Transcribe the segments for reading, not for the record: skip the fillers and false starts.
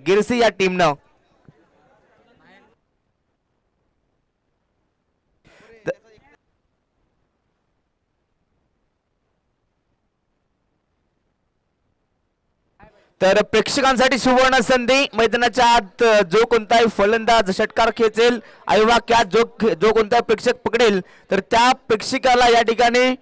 गिरसी या टीमनं. तर प्रेक्षकांसाठी सुवर्ण संधी. मैदानाच्या आत जो कोणताही फलंदाज षटकार खेचेल आयोवाक्यात जो कोणताही प्रेक्षक पकडेल तर त्या प्रेक्षकाला या ठिकाणी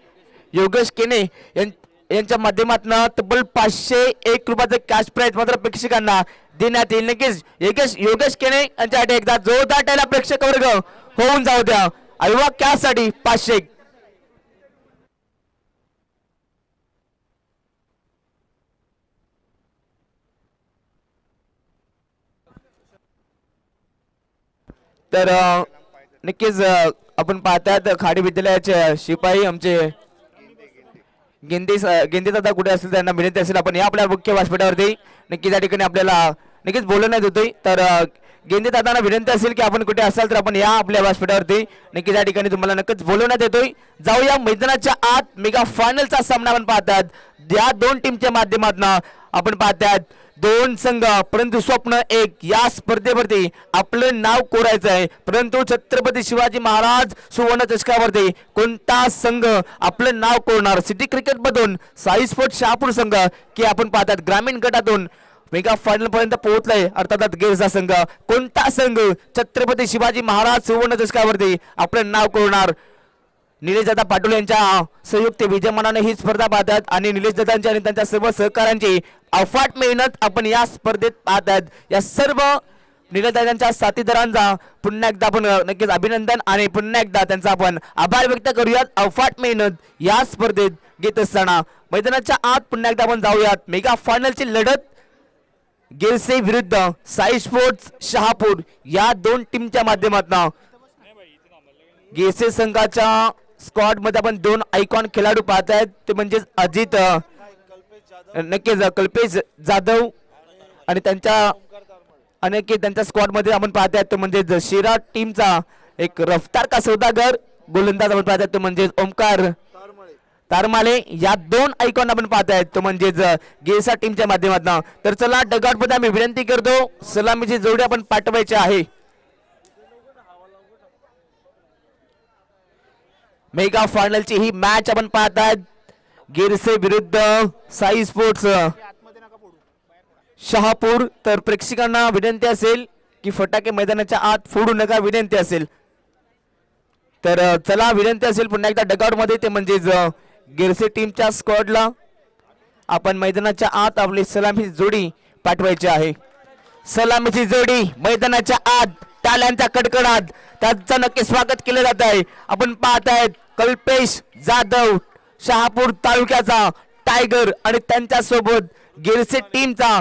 योगेश केने यांच्या माध्यमातून तब्बल 501 रुपयाचं कॅश प्राइज मात्र प्रेक्षकांना देण्यात येईल. नक्कीच योगेश केने यांच्यासाठी एकदा जोरदार टाळ्या प्रेक्षक वर्ग होऊन जाऊ द्या. आयोवाक्यासाठी 501. तर नक्कीच आपण पाहतात खाडी विद्यालयाचे शिपाई आमचे गेंदे दादा कुठे असेल त्यांना विनंती असेल आपण या आपल्या मुख्य व्यासपीठावरती नक्कीच या ठिकाणी आपल्याला नक्कीच बोलवण्यात येतोय. तर गेंदे दादांना विनंती असेल की आपण कुठे असाल तर आपण या आपल्या व्यासपीठावरती नक्कीच या ठिकाणी तुम्हाला नक्कीच बोलवण्यात येतोय. जाऊया मैदानाच्या आत मेगा फायनलचा सामना आपण पाहतात. या दोन टीमच्या माध्यमातून आपण पाहतात दोन संघ परंतु स्वप्न एक. या स्पर्धेवरती आपलं नाव कोरायचं आहे परंतु छत्रपती शिवाजी महाराज सुवर्ण चषकावरती कोणता संघ आपलं नाव कोरणार. सिटी क्रिकेट मधून साई स्पोर्ट शहापूर संघ की आपण पाहतात ग्रामीण गटातून मेगा फायनल पर्यंत पोहोचलाय अर्थात गिरसा संघ. कोणता संघ छत्रपती शिवाजी महाराज सुवर्ण चषकावरती आपलं नाव कोरणार. निलेश दादा पाटोले यांच्या संयुक्त विजयमानाने ही स्पर्धा पाहतात आणि निलेश दादांच्या आणि त्यांच्या सर्व सहकाऱ्यांची अफाट मेहनत आपण या स्पर्धेत पाहतात. या सर्व निलेश दादांच्या साथीदारांचा पुन्हा एकदा आपण नक्कीच अभिनंदन आणि पुन्हा एकदा त्यांचा आपण आभार व्यक्त करूयात. अफाट मेहनत या स्पर्धेत घेत असताना मैदानाच्या आत पुन्हा एकदा आपण जाऊयात. मेगा फायनलची लढत गिरसे विरुद्ध साई स्पोर्ट्स शहापूर या दोन टीमच्या माध्यमातून. गिरसे संघाच्या स्क्वॉड मध्ये आपण दोन आयकॉन खेळाडू पाहत आहेत ते म्हणजे अजित नक्कीच कल्पेश जाधव आणि त्यांच्या स्क्वॉड मध्ये आपण पाहतायत तो म्हणजे शिरा टीमचा एक रफ्तार का सौदागर गोलंदाज आपण पाहतायत तो म्हणजे ओमकार तारमाले. या दोन आयकॉन आपण पाहतायत तो म्हणजे गिरसा टीमच्या माध्यमातून. तर चला डगआउट मध्ये आम्ही विनंती करतो सलामीची जोडी आपण पाठवायची आहे. मेगा फायनलची ही मॅच आपण पाहतायत गिरसे विरुद्ध साई स्पोर्ट्स शहापूर. तर प्रेक्षकांना विनंती असेल की फटाके मैदानाच्या आत फोडू नका विनंती असेल. तर चला विनंती असेल पुन्हा एकदा डगआउट मध्ये ते म्हणजे गिरसे टीमच्या स्क्वॉडला आपण मैदानाच्या आत आपली सलामीची जोडी पाठवायची आहे. सलामीची जोडी मैदानाच्या आत टाळ्यांच्या कडकडात त्यांचं नक्की स्वागत केलं जात आहे. आपण पाहतायत कल्पेश जाधव शहापूर तालुक्याचा टायगर आणि त्यांच्या सोबत गिरसे टीमचा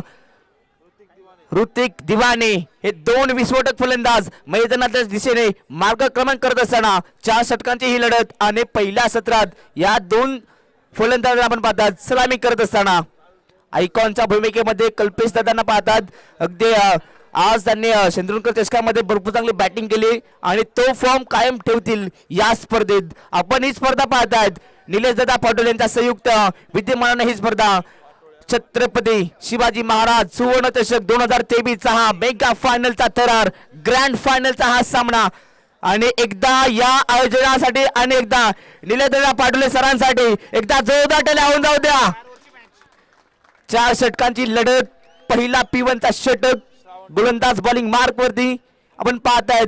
ऋतिक दिवाने हे दोन विस्फोटक फलंदाज मैदानाच्या दिशेने मार्गक्रमण करत असताना 4 षटकांची ही लढत आणि पहिल्या सत्रात या दोन फलंदाजांना आपण पाहतात सलामी करत असताना आयकॉनच्या भूमिकेमध्ये कल्पेश दादांना पाहतात. अगदी आज त्यांनी चंद्रपूर चषकामध्ये भरपूर चांगली बॅटिंग केली आणि तो फॉर्म कायम ठेवतील या स्पर्धेत. आपण ही स्पर्धा पाहतायत निलेश दादा पाटोले यांच्या संयुक्त विद्यमानाने ही स्पर्धा छत्रपती शिवाजी महाराज सुवर्ण चषक 2023 चा हा मेगा फायनलचा थरार ग्रँड फायनलचा हा सामना. आणि एकदा या आयोजनासाठी आणि एकदा निलेश दादा पाटोले सरांसाठी एकदा जोरदार टाळ्या होऊन जाऊ द्या. 4 षटकांची लढत. पहिला P1 चा षटक गोलंदाज बॉलिंग मार्क वरती आपण पाहतायत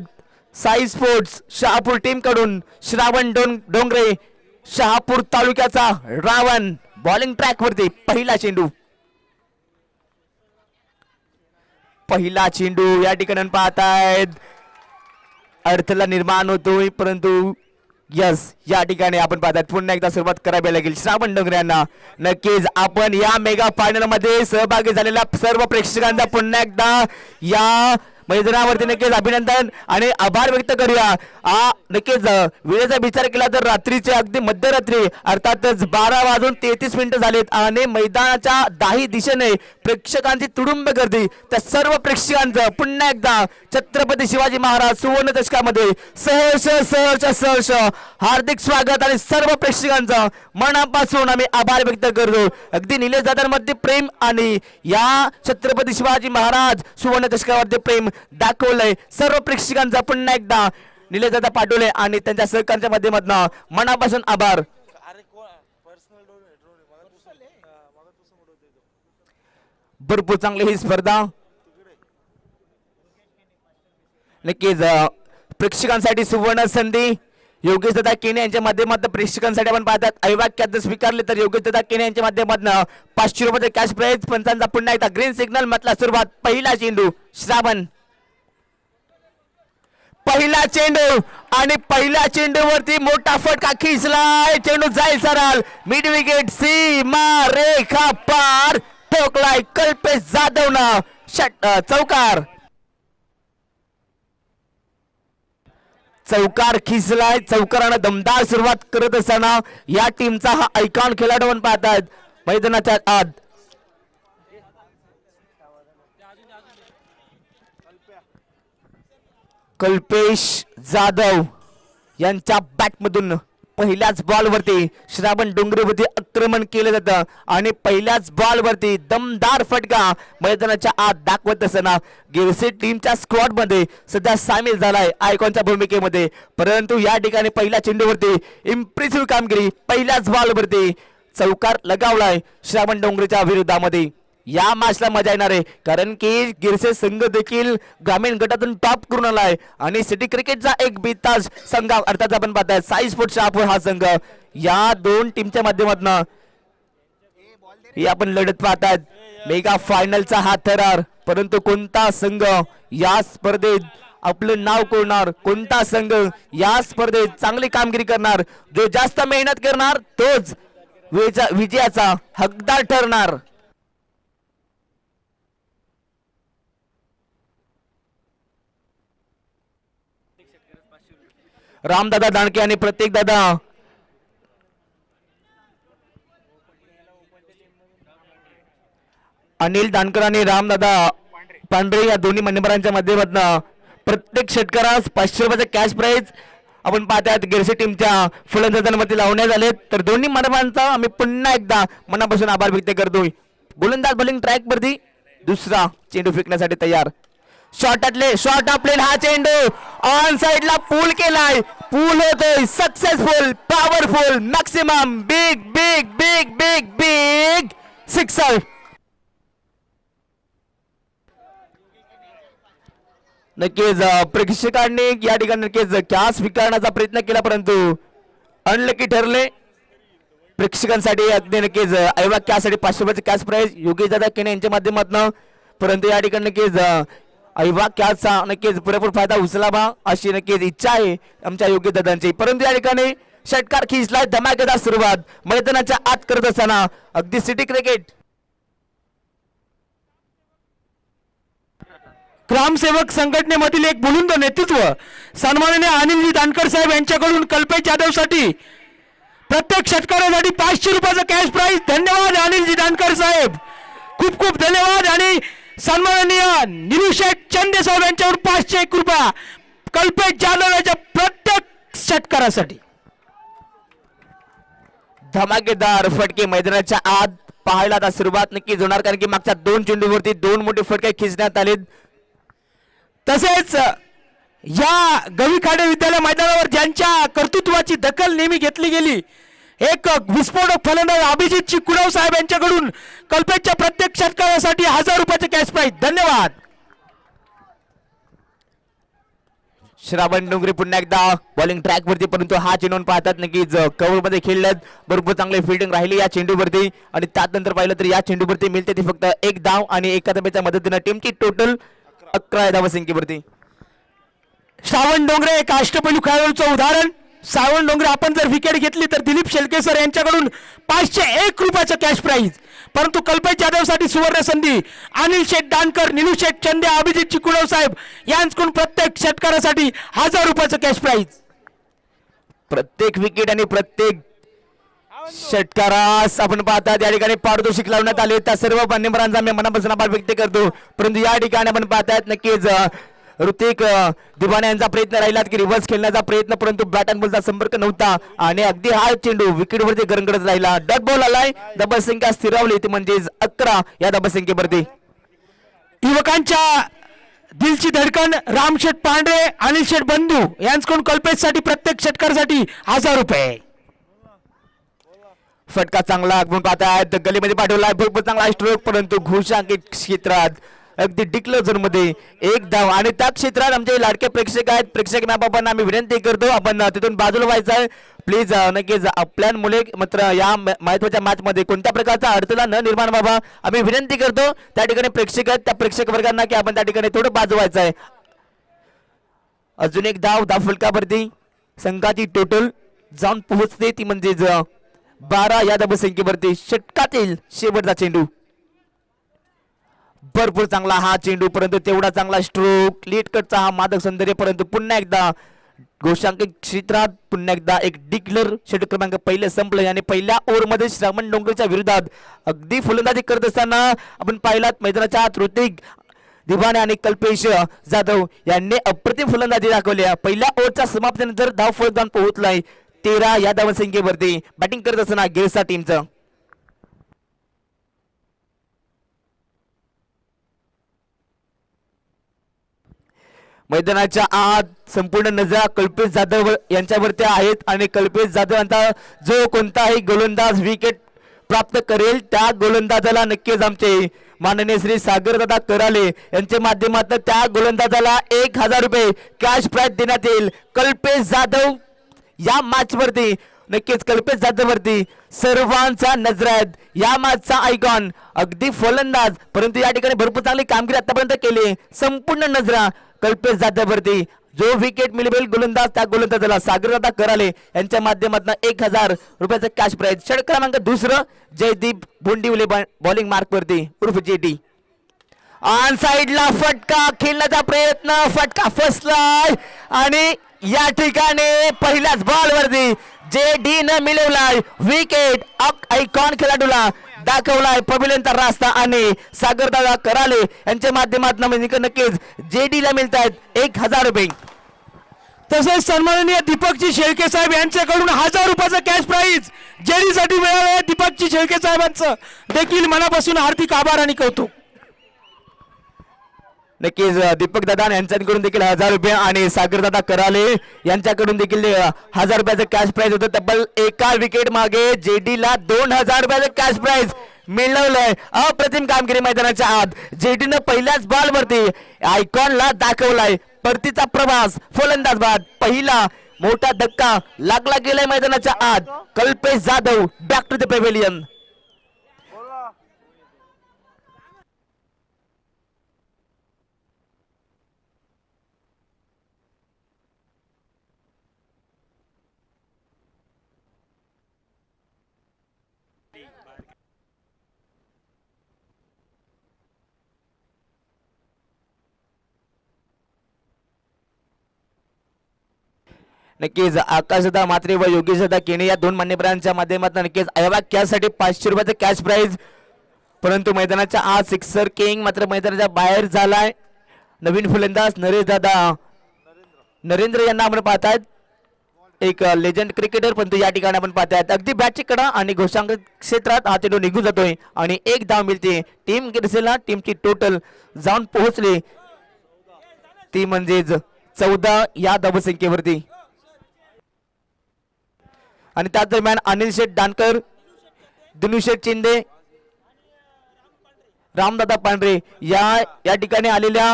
साई स्पोर्ट्स शहापूर टीम कडून श्रावण डोंगरे शहापूर तालुक्याचा रावण बॉलिंग ट्रॅक वरती. पहिला चेंडू या ठिकाणी पाहतायत अडथळा निर्माण होतोय परंतु यस या ठिकाणी आपण पाहतात पुन्हा एकदा सुरुवात करावी लागेल श्रावण डोंगरे यांना. नक्कीच आपण या मेगा फायनल मध्ये सहभागी झालेल्या सर्व प्रेक्षकांचा पुन्हा एकदा या मैदानावरती नक्कीच अभिनंदन आणि आभार व्यक्त करूया. नक्कीच वेळेचा विचार केला तर रात्रीचे अगदी मध्यरात्री अर्थातच 12:33 झालेत आणि मैदानाच्या दाही दिशेने प्रेक्षकांची तुडुंब गर्दी. त्या सर्व प्रेक्षकांचं पुन्हा एकदा छत्रपती शिवाजी महाराज सुवर्ण चषकामध्ये सहर्ष सहर्ष सहर्ष हार्दिक स्वागत आणि सर्व प्रेक्षकांचं मनापासून आम्ही आभार व्यक्त करतो. अगदी निलेश दादांमध्ये प्रेम आणि या छत्रपती शिवाजी महाराज सुवर्ण चषकावरती प्रेम दाखवलंय. सर्व प्रेक्षकांचा पुन्हा एकदा निलेश दादा पाटोले आणि त्यांच्या सहकार्याच्या माध्यमातून मनापासून आभार. भरपूर चांगली ही स्पर्धा नक्कीच प्रेक्षकांसाठी सुवर्ण संधी. योगेश दादा केने यांच्या माध्यमातून प्रेक्षकांसाठी आपण पाहतात ऐवाक्यात स्वीकारले तर योगेश दादा केने यांच्या माध्यमातून 500 रुपये कॅश प्राइज. पंचांचा पुन्हा एकदा ग्रीन सिग्नल म्हटला सुरुवात. पहिला चेंडू श्रावण, पहिला चेंडू आणि पहिल्या चेंडूवरती मोठा फटका खिचलाय. चेंडू जाईल सरळ मिड विकेट सीमा रेखा पार. ठोकलाय कल्पेश जाधव ना चौकार. चौकार खिचलाय. चौकारानं दमदार सुरुवात करत असताना या टीमचा हा आयकॉन खेळाडू आपण पाहतायत मैदानाच्या आत. कल्पेश जाधव यांच्या बॅटमधून पहिल्याच बॉलवरती श्रावण डोंगरेवरती आक्रमण केलं जातं आणि पहिल्याच बॉलवरती दमदार फटका मैदानाच्या आत दाखवत असताना गिरसे टीमच्या स्क्वॉड मध्ये सध्या सामील झालाय आयकॉनच्या भूमिकेमध्ये. परंतु या ठिकाणी पहिल्या चेंडूवरती इम्प्रेसिव्ह कामगिरी. पहिल्याच बॉलवरती चौकार लगावलाय श्रावण डोंगरेच्या विरोधामध्ये. या मॅचला मजा येणार आहे कारण की गिरसे संघ देखील ग्रामीण गटातून टॉप करून आलाय आणि सिटी क्रिकेटचा एक बेताज संघ अर्थात आपण पाहताय साई स्पोर्ट्स शहापूर हा संघ. या दोन टीमच्या माध्यमातून ही आपण लढत पाहतात. मेगा फायनलचा हा थरार. परंतु कोणता संघ या स्पर्धेत आपलं नाव कोरणार, कोणता संघ या स्पर्धेत चांगली कामगिरी करणार, जो जास्त मेहनत करणार तोच विजयाचा हकदार ठरणार. रामदादा दाणके आणि प्रत्येक दादा अनिल दानकर आणि रामदादा पांढरे या दोन्ही मान्यवरांच्या माध्यमातून प्रत्येक षटकारास 500 रुपयाचे कॅश प्राइज आपण पाहतात गिरसे टीमच्या फलंदाजांमध्ये लावण्यात आले. तर दोन्ही मान्यवरांचा आम्ही पुन्हा एकदा मनापासून आभार व्यक्त करतोय. गोलंदाज बॉलिंग ट्रॅक वरती दुसरा चेंडू फेकण्यासाठी तयार. शॉर्ट आपले हा चेंडू ऑन साइडला पूल केलाय. पूल होतोय successful powerful maximum big big big big big sixer. नक्कीच प्रेक्षकांनी या ठिकाणी नक्कीच कॅच स्वीकारण्याचा प्रयत्न केला परंतु अनलकी ठरले. प्रेक्षकांसाठी अगदी नक्कीच ऐवा कॅचसाठी 500 रुपयाचे कॅश प्राइज योगेश दादा केने यांच्या माध्यमातून. परंतु या ठिकाणी नक्कीच ऐवा कॅचचा नक्कीच पुरेपूर फायदा उचलावा अशी नक्कीच इच्छा आहे आमच्या योगेश दादांची. परंतु या ठिकाणी षटकार खिचलाय. धमाकेदार सुरुवात मैदानाच्या आत करत असताना अगदी सिटी क्रिकेट ग्रामसेवक संघटनेमधील एक बुलंद नेतृत्व सन्माननीय अनिलजी दानकर साहेब यांच्याकडून कल्पेश जाधव साठी प्रत्येक षटकारासाठी 500 रुपयाचा कॅश प्राइज. धन्यवाद अनिलजी दानकर साहेब, खूप खूप धन्यवाद. आणि सन्माननीय निरुशेठ चंदे साहेब यांच्यावर 501 रुपया कल्पेश जाधव यांच्या प्रत्येक षटकारासाठी. धमाकेदार फटके मैदानाच्या आत पाहायला आता सुरुवात नक्कीच होणार कारण की मागच्या 2 चेंडूवरती 2 मोठे फटके खिचण्यात आले. तसेच या गवीखाडे विद्यालय मैदानावर ज्यांच्या कर्तृत्वाची दखल नेहमी घेतली गेली एक विस्फोटक फलंदाज अभिजित चिकुडाव साहेब यांच्याकडून कल्पेशच्या प्रत्येक षटकारासाठी 1000 रुपयाचे कॅश प्राइज. धन्यवाद. श्रावण डोंगरे पुन्हा एकदा बॉलिंग ट्रॅक वरती परंतु हा चेंडू पाहतात नक्कीच कव्हर मध्ये खेळल्यात. भरपूर चांगली फिल्डिंग राहिली या चेंडूवरती आणि त्यानंतर पाहिलं तर या चेंडूवरती मिळते ती फक्त एक धाव आणि एका धावेच्या मदतीने टीमची टोटल 11 धावसंख्येवरती. श्रावण डोंगरे एक अष्टपैलू खेळाडूचं उदाहरण सावंत डोंगरे आपण जर विकेट घेतली तर दिलीप शेलके सर यांच्याकडून 501 रुपयाचं कॅश प्राइज. परंतु कल्पेश जाधवसाठी सुवर्ण संधी. अनिल शेठ दानकर, निलू शेठ चंदे, अभिजित चिकुडव साहेब यांच्याकडून प्रत्येक षटकारासाठी 1000 रुपयाचं कॅश प्राइज. प्रत्येक विकेट आणि प्रत्येक षटकारास आपण पाहतात या ठिकाणी पारितोषिक लावण्यात आले. त्या सर्व मान्यवरांचा मी मनापासून आभार व्यक्त करतो. परंतु या ठिकाणी आपण पाहतात नक्कीच ऋतिक दिवाने यांचा प्रयत्न राहिला की रिव्हर्स खेळण्याचा प्रयत्न, परंतु बॅट अँड बॉलचा संपर्क नव्हता आणि अगदी हा चेंडू विकेटवरती गरंगडत राहिला. डॉट बॉल आलाय. धावसंख्या स्थिरावली ती म्हणजेच 11 या धावसंख्येवरती. युवकांच्या दिलची धडकन रामशेठ पांढरे, अनिल शेठ बंधू यांच्याकडून कल्पेशसाठी प्रत्येक षटकारासाठी 1000 रुपये. फटका चांगला आपण पाहतायत गलीमध्ये पाठवलाय. भरपूर चांगला स्ट्रोक, परंतु घोषांकित क्षेत्रात अगदी डिक्लेअर झोन मध्ये एक धाव. आणि त्या क्षेत्रात आमचे लाडके प्रेक्षक आहेत. प्रेक्षक बाबांना आम्ही विनंती करतो आपण तिथून बाजूला व्हायचं आहे प्लीज. नक्कीच आपल्या मुले मात्र या महत्वाच्या मॅच मध्ये कोणत्या प्रकारचा अडथळा न निर्माण व्हावा आम्ही विनंती करतो. त्या ठिकाणी प्रेक्षक आहेत त्या प्रेक्षक वर्गांना की आपण त्या ठिकाणी थोडं बाजू व्हायचं आहे. अजून एक धाव फलकावरती संघाची टोटल जाऊन पोहोचते ती म्हणजे 12 या धावसंख्येवरती. षटकातील शेवटचा चेंडू. भरपूर चांगला हा चेंडू, परंतु तेवढा चांगला स्ट्रोक, लेट कटचा हा मादक सौंदर्य, परंतु पुन्हा एकदा घोषांकित क्षेत्रात पुन्हा एकदा एक डिक्लेअर षटक क्रमांक पहिले संपलं. आणि पहिल्या ओव्हरमध्ये श्रावण डोंगरेच्या विरोधात अगदी फलंदाजी करत असताना आपण पाहिलात मैदानाच्या आत ऋतिक दिवाने आणि कल्पेश जाधव यांनी अप्रतिम फलंदाजी दाखवली. पहिल्या ओव्हरच्या समाप्तीनंतर धाव फलंदाज पोहोचलाय 13 या धावसंख्येवरती. बॅटिंग करत असताना गिरसा टीमचं मैदानाच्या आत संपूर्ण नजरा कल्पेश जाधव यांच्यावरती आहेत आणि कल्पेश जाधव यांचा जो कोणताही गोलंदाज विकेट प्राप्त करेल त्या गोलंदाजाला नक्कीच आमचे माननीय श्री सागरदादा कराले यांच्या माध्यमातून त्या गोलंदाजाला 1000 रुपये कॅश प्राइज देण्यात येईल. कल्पेश जाधव या मॅच वरती नक्कीच कल्पेश जाधव वरती सर्वांचा नजरा आहेत. या मॅचचा आयकॉन अगदी फलंदाज, परंतु या ठिकाणी भरपूर चांगली कामगिरी आतापर्यंत केली. संपूर्ण नजरा कल्पेश जाधव वरती. जो विकेट मिळवेल गोलंदाज त्या गोलंदाजाला सागरदादा कराले यांच्या माध्यमातून 1000 रुपयाचं कॅश प्राइज. षटक क्रमांक दुसरं जयदीप बोंडिवले बॉलिंग मार्क वरती उर्फ जेडी. ऑन साइडला फटका खेळण्याचा प्रयत्न, फटका फसलाय आणि या ठिकाणी पहिल्याच बॉल वरती जेडी न मिळवलाय विकेट. आयकॉन खेळाडूला दाखवलाय पविलियनचा रास्ता आणि सागरदादा कराले यांच्या माध्यमातून नक्कीच जेडी ला मिळतात 1000 रुपये. तसेच सन्माननीय दीपकजी शेळके साहेब यांच्याकडून 1000 रुपयाचं कॅश प्राइज जेडी साठी मिळालं. दीपकजी शेळके साहेबांचं देखील मनापासून हार्दिक आभार आणि कौतुक. नक्कीच दीपक दादा यांच्याकडून देखील 1000 रुपये आणि सागरदादा कराले यांच्याकडून देखील 1000 रुपयाचं कॅश प्राइज होतं. तब्बल एका विकेट मागे जेडी ला 2000 रुपयाचं कॅश प्राइज मिळवलंय. अप्रतिम कामगिरी मैदानाच्या आत. जेडीनं पहिल्याच बॉल वरती आयकॉनला दाखवलाय परतीचा प्रवास. फलंदाज बाद पहिला मोठा धक्का लागला गेलाय मैदानाच्या आत. Kalpesh Jadhav back to the pavilion. नक्कीच आकाशदा मात्रे व योगेशदा केणे या दोन मान्यवरांच्या माध्यमातून नक्कीच यासाठी 500 रुपयाचं कॅश प्राइज. परंतु मैदानाच्या आत सिक्सर किंग मात्र मैदानाच्या बाहेर झालाय. नवीन फलंदाज नरेंद्र यांना आपण पाहतायत, एक लेजंड क्रिकेटर, परंतु या ठिकाणी आपण पाहतायत अगदी बॅटची कडा आणि घोषांक क्षेत्रात हा चेंडू निघून जातोय आणि एक धाव मिळते टीम गिरसेला. टीमची टोटल जाऊन पोहोचले ती म्हणजेच 14 या धावसंख्येवरती. आणि त्याच दरम्यान अनिल शेठ दानकर, दिनू शेठ चिंदे, रामदादा पांढरे या ठिकाणी आलेल्या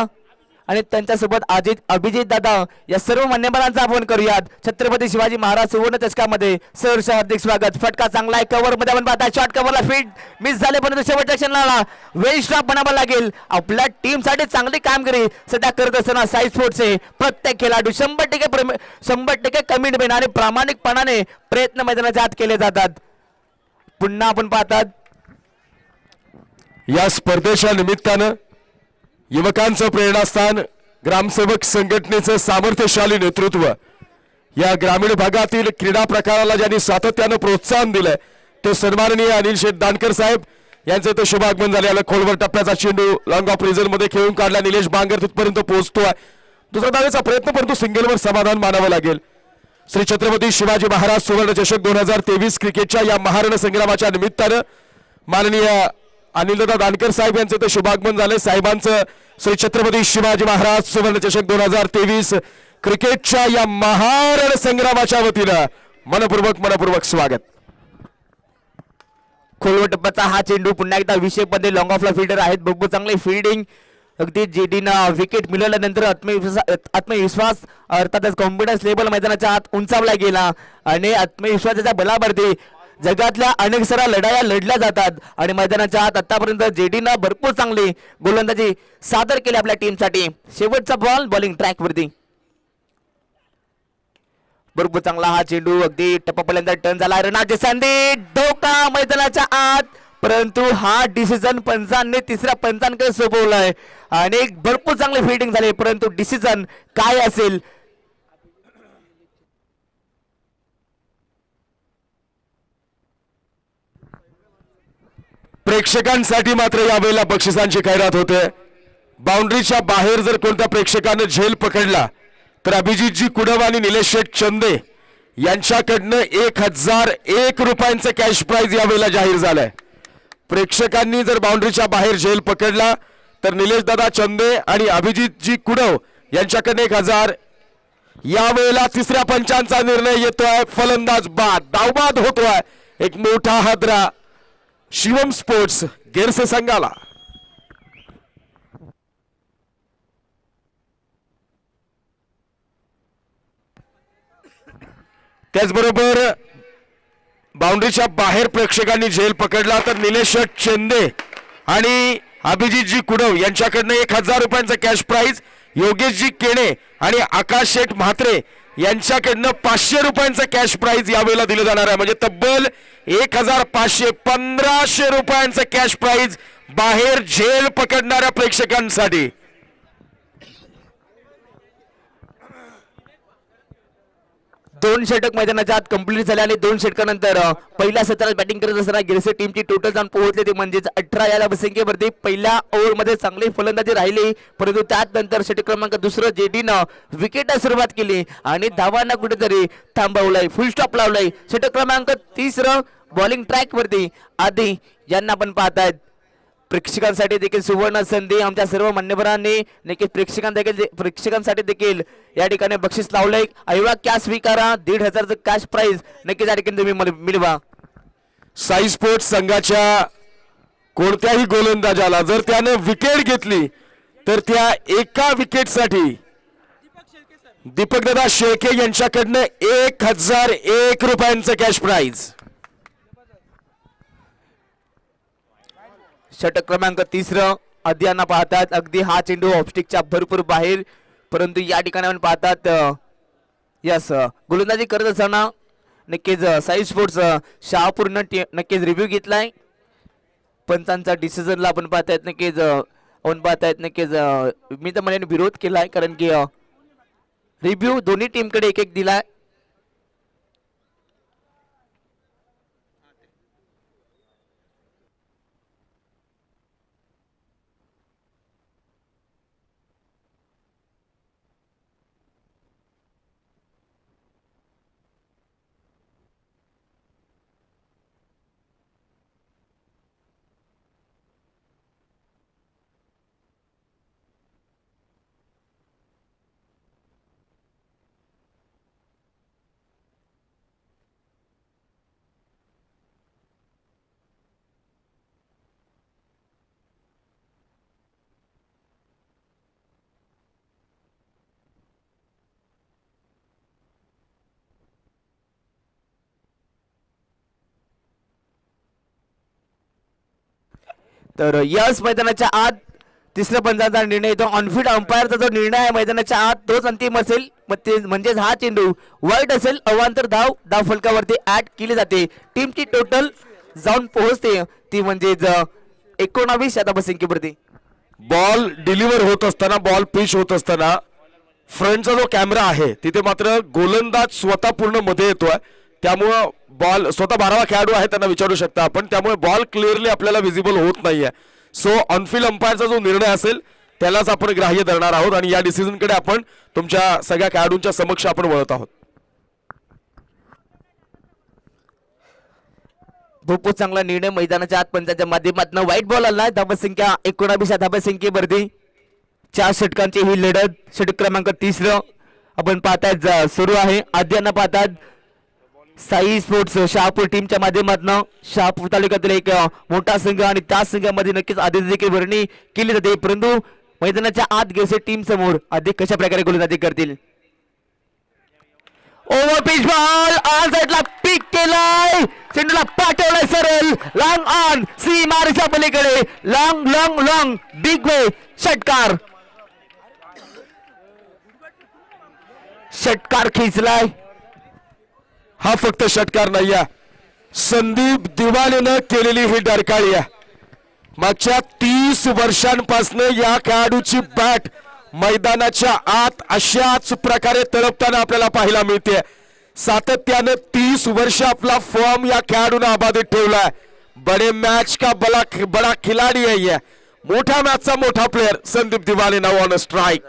आणि त्यांच्यासोबत अभिजित दादा या सर्व मान्यवरांचा आपण करूयात. छत्रपती शिवाजी महाराज सुवर्ण चषकामध्ये सहर्ष हार्दिक स्वागत. फटका चांगला आहे, कव्हर मध्ये आपण पाहता शॉर्ट कव्हरला फिट मिस झाले, परंतु शेवटच्या क्षणाला वेल स्टॉप बनावा लागेल. आपल्या टीम साठी चांगली कामगिरी सध्या करत असताना साई स्पोर्ट्सचे प्रत्येक खेळाडू 100% कमिटमेंट आणि प्रामाणिकपणाने प्रयत्न मैदानाच्या आत केले जातात. पुन्हा आपण पाहतात या स्पर्धेच्या निमित्तानं युवकांचं प्रेरणास्थान, ग्रामसेवक संघटनेचं सामर्थ्यशाली नेतृत्व, या ग्रामीण भागातील क्रीडा प्रकाराला ज्यांनी सातत्यानं प्रोत्साहन दिलंय ते सन्माननीय अनिल शेठ दानकर साहेब यांचं तर शुभागमन झाले. खोलवर टप्प्याचा चेंडू लॉंग ऑफ रिझल्ट मध्ये खेळून काढला. निलेश बांगर तिथपर्यंत पोहोचतोय. दुसरा धावेचा प्रयत्न, परंतु सिंगलवर समाधान मानावं लागेल. श्री छत्रपती शिवाजी महाराज सुवर्ण चषक 2023 क्रिकेटच्या या महारण संग्रामाच्या निमित्तानं माननीय अनिलदादा दानकर साहेब यांचं तर शुभागमन झाले. साहेबांचं श्री छत्रपती शिवाजी महाराज सुवर्ण चषक 2023 क्रिकेटच्या या महारण संग्रामाच्या वतीनं मनपूर्वक स्वागत. खोलवर टप्प्याचा हा चेंडू पुन्हा एकदा विषेप मध्ये लॉंग ऑफला फील्डर आहेत. बघू चांगले फिल्डिंग, अगदी जेडीनं विकेट मिळवल्यानंतर आत्मविश्वास अर्थातच कॉन्फिडन्स लेवल मैदानाच्या आत उंचावला गेला आणि आत्मविश्वासाच्या बलावरती जगातल्या अनेक साऱ्या लढाया लढल्या जातात आणि मैदानाच्या आत आतापर्यंत जेडीनं भरपूर चांगली गोलंदाजी सादर केली आपल्या टीमसाठी. शेवटचा बॉल बॉलिंग ट्रॅक वरती, भरपूर चांगला हा चेंडू अगदी टप्प्यापर्यंत टर्न झाला. रनाची संधी, धोका मैदानाच्या आत, परंतु हा डिसिजन पंचांनी तिसऱ्या पंचांकडे सोपवलाय आणि भरपूर चांगली फिल्डिंग झाली, परंतु डिसिजन काय असेल प्रेक्षकांसाठी मात्र यावेळेला बक्षिसांची खैरात होते. बाउंड्रीच्या बाहेर जर कोणत्या प्रेक्षकानं झेल पकडला तर अभिजितजी कुडव आणि निलेश शेठ चंदे यांच्याकडनं 1001 रुपयांचं कॅश प्राइज यावेळेला जाहीर झालंय. प्रेक्षकांनी जर बाउंड्रीच्या बाहेर झेल पकडला तर निलेश दादा चंदे आणि अभिजितजी कुडव यांच्याकडनं 1000. यावेळेला तिसऱ्या पंचांचा निर्णय येतोय. फलंदाज बाद, धावबाद होतोय. एक मोठा हादरा शिवम स्पोर्ट्स गेरसे संघाला. त्याचबरोबर बाउंड्रीच्या बाहेर प्रेक्षकांनी झेल पकडला तर निलेश चेंदे आणि अभिजितजी कुडव यांच्याकडनं 1000 रुपयांचा कॅश प्राइज, योगेशजी केणे आणि आकाश शेठ म्हात्रे यांच्याकडनं 500 रुपयांचा कॅश प्राइज यावेळेला दिलं जाणार आहे. म्हणजे तब्बल 1500 रुपयांचा कॅश प्राइज बाहेर झेल पकडणाऱ्या प्रेक्षकांसाठी. दोन षटक मैदानाच्या आत कंप्लीट झाले आणि 2 षटकानंतर पहिल्या सत्रात बॅटिंग करत असताना गिरसे टीमची टोटल जाऊन पोहोचले ते म्हणजेच 18 या धावसंख्येवरती. पहिल्या ओव्हरमध्ये चांगली फलंदाजी राहिली, परंतु त्यात नंतर षटक क्रमांक दुसरं जेडीनं विकेटला सुरुवात केली आणि धावांना कुठेतरी थांबवलंय, फुल स्टॉप लावलाय. षटक क्रमांक 3 बॉलिंग ट्रॅक वरती आधी यांना आपण पाहतायत. प्रेक्षकांसाठी देखील सुवर्ण संधी आमच्या सर्व मान्यवरांनी नक्कीच प्रेक्षकांसाठी देखील या ठिकाणी बक्षीस लावलंय. एवढा कॅश स्वीकारा, 1500चं कॅश प्राइज नक्कीच या ठिकाणी तुम्ही मिळवा. साई स्पोर्ट्स संघाच्या कोणत्याही गोलंदाजाला जर त्यानं विकेट घेतली तर त्या एका विकेटसाठी दीपकदादा शेळके यांच्याकडनं 1001 रुपयांचं कॅश प्राइज. षटक क्रमांक 3 अद्यांना पाहतात. अगदी हा चेंडू ऑफस्टिकच्या भरपूर बाहेर, परंतु या ठिकाणी आपण पाहतात यस गोलंदाजी करत असताना नक्कीच साई स्पोर्ट्स शहापूर नक्कीच रिव्ह्यू घेतलाय. पंचांचा डिसिजनला आपण पाहतायत नक्कीच मी तर म्हणे विरोध केलाय, कारण की रिव्ह्यू दोन्ही टीमकडे एक दिलाय. तर याच मैदानाच्या आत तिसऱ्या पंचाचा निर्णय येतो. ऑनफिल्ड अंपायरचा जो निर्णय आहे मैदानाच्या आत तोच अंतिम असेल. मग ते म्हणजेच हा चेंडू वाईट असेल अवांतर धाव फलकावरती ऍड केली जाते. टीमची टोटल जाऊन पोहोचते ती म्हणजेच 19 या धावसंख्येवरती. बॉल डिलिव्हर होत असताना, बॉल पिच होत असताना फ्रंटचा जो कॅमेरा आहे तिथे मात्र गोलंदाज स्वतः पूर्ण मध्ये येतोय. त्यामुळं बॉल स्वतः 12वा खेळाडू आहे त्यांना विचारू शकता आपण. त्यामुळे बॉल क्लिअरली आपल्याला विजिबल होत नाहीये. सो ऑनफिल्ड अंपायरचा जो निर्णय असेल त्यालाच आपण ग्राह्य धरणार आहोत आणि या डिसिजन कडे आपण तुमच्या सगळ्या खेळाडूंच्या समक्ष आपण वळत आहोत. खूपच चांगला निर्णय मैदानाच्या आत पंचाच्या माध्यमातून. वाईट बॉल आला. धावसंख्या 19 या धावसंख्येवरती 4 षटकांची ही लढत. षटक क्रमांक 3 आपण पाहताय सुरू आहे. आद्यांना पाहतात साई स्पोर्ट्स शहापूर टीमच्या माध्यमातून. शहापूर तालुक्यातील एक मोठा संघ आणि त्या संघामध्ये नक्कीच आधी देखील वर्णी केली जाते. परंतु मैदानाच्या आत गेसे टीम समोर अधिक कशा प्रकारे गोलंदाजी करतील. ओव्हर पिच बॉल ऑन साइडला पिक केलाय. चेंडूला पाठवलाय सरळ लॉंग ऑन सीमारेषा पलीकडे. Long long long big way षटकार. षटकार खेचलाय. हा फक्त षटकार नाहीये, संदीप दिवानेनं केलेली ही डरकाळी आहे. मागच्या 30 वर्षांपासून या खेळाडूची बॅट मैदानाच्या आत अशाच प्रकारे तळपताना आपल्याला पाहायला मिळते. सातत्यानं 30 वर्ष आपला फॉर्म या खेळाडूने अबाधित ठेवलाय. बडे मॅच का बडा खिलाडी है ये. मोठ्या मॅचचा मोठा प्लेयर संदीप दिवाने नाव on strike.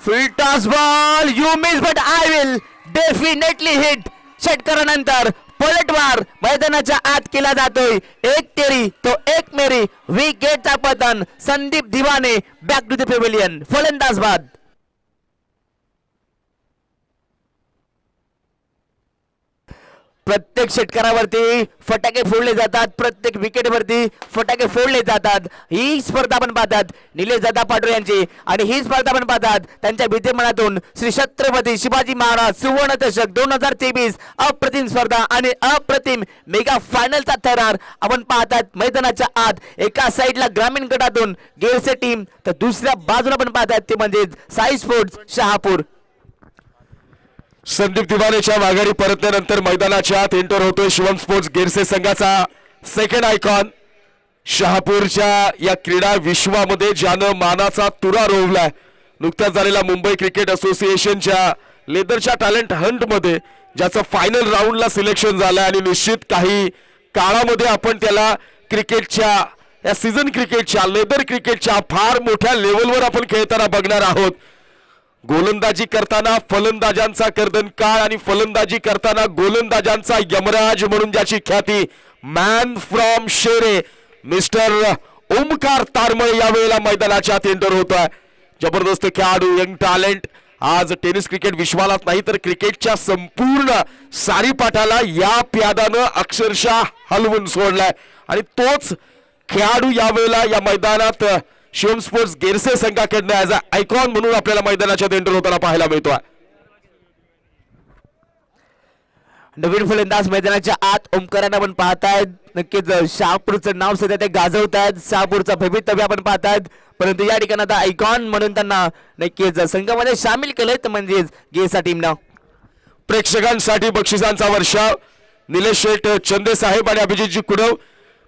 Full toss ball you miss but I will definitely hit. षटकारानंतर पलटवार मैदानाच्या आत केला जातोय. एक तेरी तो एक मेरी. विकेटचा पतन. Sandeep Diwane back to the pavilion. फलंदाज बाद. प्रत्येक षटकारावरती फटाके फोडले जातात. प्रत्येक विकेटवरती फटाके फोडले जातात. ही स्पर्धा आपण पाहतात निलेश दादा पाटोळे यांची आणि ही स्पर्धा आपण पाहतात त्यांच्या विद्यमानातून श्री छत्रपती शिवाजी महाराज सुवर्ण चषक 2023 अप्रतिम स्पर्धा आणि अप्रतिम मेगा फायनलचा थरार आपण पाहतात मैदानाच्या आत. एका साईडला ग्रामीण गटातून गेरसे टीम तर दुसऱ्या बाजूला आपण पाहतात ते म्हणजे साई स्पोर्ट्स शहापूर. संदीप दिवानेच्या माघारी परतल्यानंतर मैदानाच्या आत एंटर होतोय शिवम स्पोर्ट्स गिरसे संघाचा सेकंड आयकॉन. शहापूरच्या या क्रीडा विश्वामध्ये ज्यानं मानाचा तुरा रोवलाय. नुकत्याच झालेल्या मुंबई क्रिकेट असोसिएशनच्या लेदरच्या टॅलेंट हंट मध्ये ज्याचं फायनल राऊंडला सिलेक्शन झालंय आणि निश्चित काही काळामध्ये आपण त्याला क्रिकेटच्या या सीझन क्रिकेटच्या लेदर क्रिकेटच्या फार मोठ्या लेवलवर आपण खेळताना बघणार आहोत. गोलंदाजी करताना फलंदाजांचा कर्दनकाळ आणि फलंदाजी करताना गोलंदाजांचा यमराज म्हणून ज्याची ख्याती man from Shere mister Omkar Taramale यावेळेला मैदानाच्या आत एंटर होतोय. जबरदस्त खेळाडू यंग टॅलेंट आज टेनिस क्रिकेट विश्वालाच नाही तर क्रिकेटच्या संपूर्ण सारीपाटाला या प्यादानं अक्षरशः हलवून सोडलाय आणि तोच खेळाडू यावेळेला या मैदानात शिवम स्पोर्ट्स गेरसे संघाकडनं ऍज अ आयकॉन म्हणून आपल्याला मैदानाच्या एंटर होताना पाहायला मिळतोय. नवीन फलंदाज मैदानाच्या आत ओमकारांना आपण पाहतायत. नक्कीच शहापूरचं नाव सध्या ते गाजवतायत. शहापूरचा भवितव्य आपण पाहतायत. परंतु या ठिकाणी आता आयकॉन म्हणून त्यांना नक्कीच संघामध्ये सामील केलंय म्हणजेच गेरसा टीमनं. प्रेक्षकांसाठी बक्षिसांचा वर्षाव निलेश शेठ चंदे साहेब आणि अभिजितजी कुडव.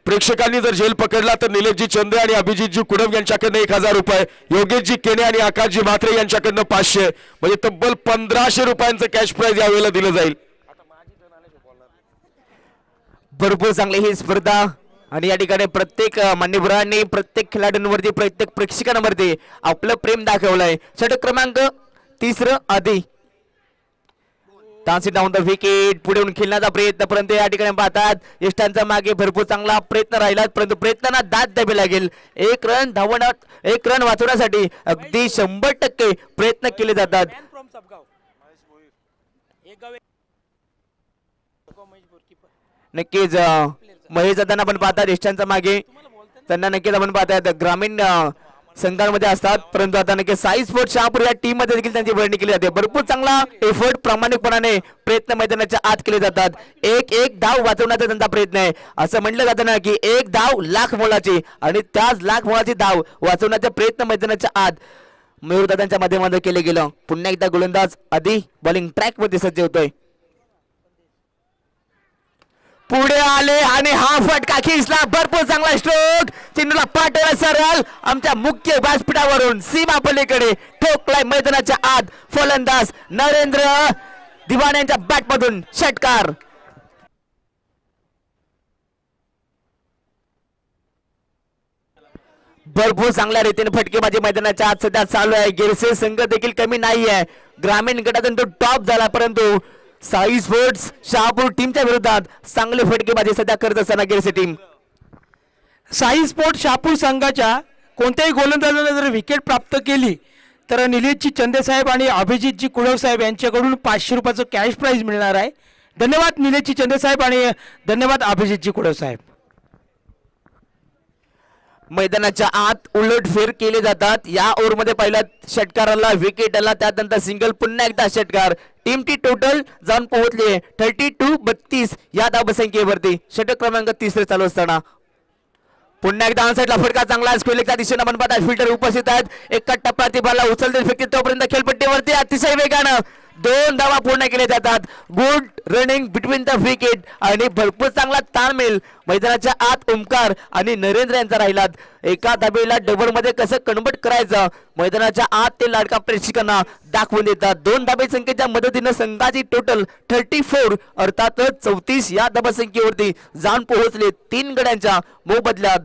प्रेक्षकांनी जर झेल पकडला तर निलेशजी चंदे आणि अभिजितजी कुडव यांच्याकडनं 1000 रुपये, योगेशजी केने आणि आकाशजी म्हात्रे यांच्याकडनं 500 म्हणजे तब्बल 1500 रुपयांचं कॅश प्राइज यावेळेला दिलं जाईल. भरपूर चांगली ही स्पर्धा आणि या ठिकाणी प्रत्येक मान्यवरांनी प्रत्येक खेळाडूंवरती प्रत्येक प्रेक्षकांवरती आपलं प्रेम दाखवलंय. षटक क्रमांक 3 आधी टान्सी डाऊन द विकेट. पुढे येऊन खेळण्याचा प्रयत्न परंतु या ठिकाणी पाहतात यष्टांचा मागे भरपूर चांगला प्रयत्न राहिला परंतु प्रयत्नांना दाद द्यावी लागेल. एक रन वाचवण्यासाठी अगदी 100% प्रयत्न केले जातात. नक्कीच महेश दादांना आपण पाहतात यष्टांचा मागे त्यांना नक्कीच आपण पाहतात ग्रामीण संघांमध्ये असतात, परंतु आता नक्की साई स्पोर्ट शहापूर या टीम मध्ये देखील त्यांची वर्णी केली जाते. भरपूर चांगला एफर्ट प्रामाणिकपणाने प्रयत्न मैदानाच्या आत केले जातात. एक एक धाव वाचवण्याचा त्यांचा प्रयत्न आहे. असं म्हटलं जातं ना की एक धाव लाख मोलाची, आणि त्याच लाख मोलाची धाव वाचवण्याचा प्रयत्न मैदानाच्या आत मयूरदादांच्या माध्यमातून केले गेलं. पुन्हा एकदा गोलंदाज आधी बॉलिंग ट्रॅक मध्ये सज्ज होतोय. पुढे आले आणि हा फटका खेचला. भरपूर चांगला स्ट्रोक, चेंडूला पाठवला सरळ आमच्या मुख्य व्यासपीठावरून सीमा पलीकडे ठोकलाय मैदानाच्या आत. फलंदाज नरेंद्र दिवाण यांच्या बॅट मधून षटकार. भरपूर चांगल्या रीतीने फटकेबाजी मैदानाच्या आत सध्या चालू आहे. गिरसे संघ देखील कमी नाही आहे. ग्रामीण गटातून तो टॉप झाला, परंतु साई स्पोर्ट्स शहापूर टीमच्या विरोधात चांगली फटकेबाजी सध्या करत असताना गिरसे टीम. साई स्पोर्ट शहापूर संघाच्या कोणत्याही गोलंदाजाने जर विकेट प्राप्त केली तर निलेशजी चंदेसाहेब आणि अभिजितजी कुडव साहेब यांच्याकडून 500 रुपयाचं कॅश प्राइज मिळणार आहे. धन्यवाद निलेशजी चंदेसाहेब आणि धन्यवाद अभिजितजी कुडव साहेब. मैदानाच्या आत उलटफेर केले जातात. या ओव्हरमध्ये पहिल्या षटकाराला विकेट आला, त्यानंतर सिंगल, पुन्हा एकदा षटकार. टीमची टोटल जाऊन पोहोचली 32-32 या धावसंख्येवरती. षटक क्रमांक 3 चालू असताना पुन्हा एकदा ऑनसाइडला फटका चांगला स्क्वेअरच्या दिशेने आपण पाहतात. फिल्डर उपस्थित आहेत. एका टप्प्यात बॉलला उचलते फेकते तोपर्यंत खेळपट्टीवरती अतिशय वेगानं 2 धावा पूर्ण केले जातात. Good running between the wicket आणि भरपूर चांगला ताळमेळ मैदानाच्या आत ओमकार आणि नरेंद्र यांचा राहिला. एका धाबेला डबल मध्ये कसं कन्वर्ट करायचं मैदानाच्या आत ते लाडका प्रेक्षकांना दाखवून देतात. 2 धाबे संख्येच्या मदतीनं संघाची टोटल 34 अर्थातच 34 या धाबसंख्येवरती जाऊन पोहोचले. 3 गड्यांच्या मोबदल्यात.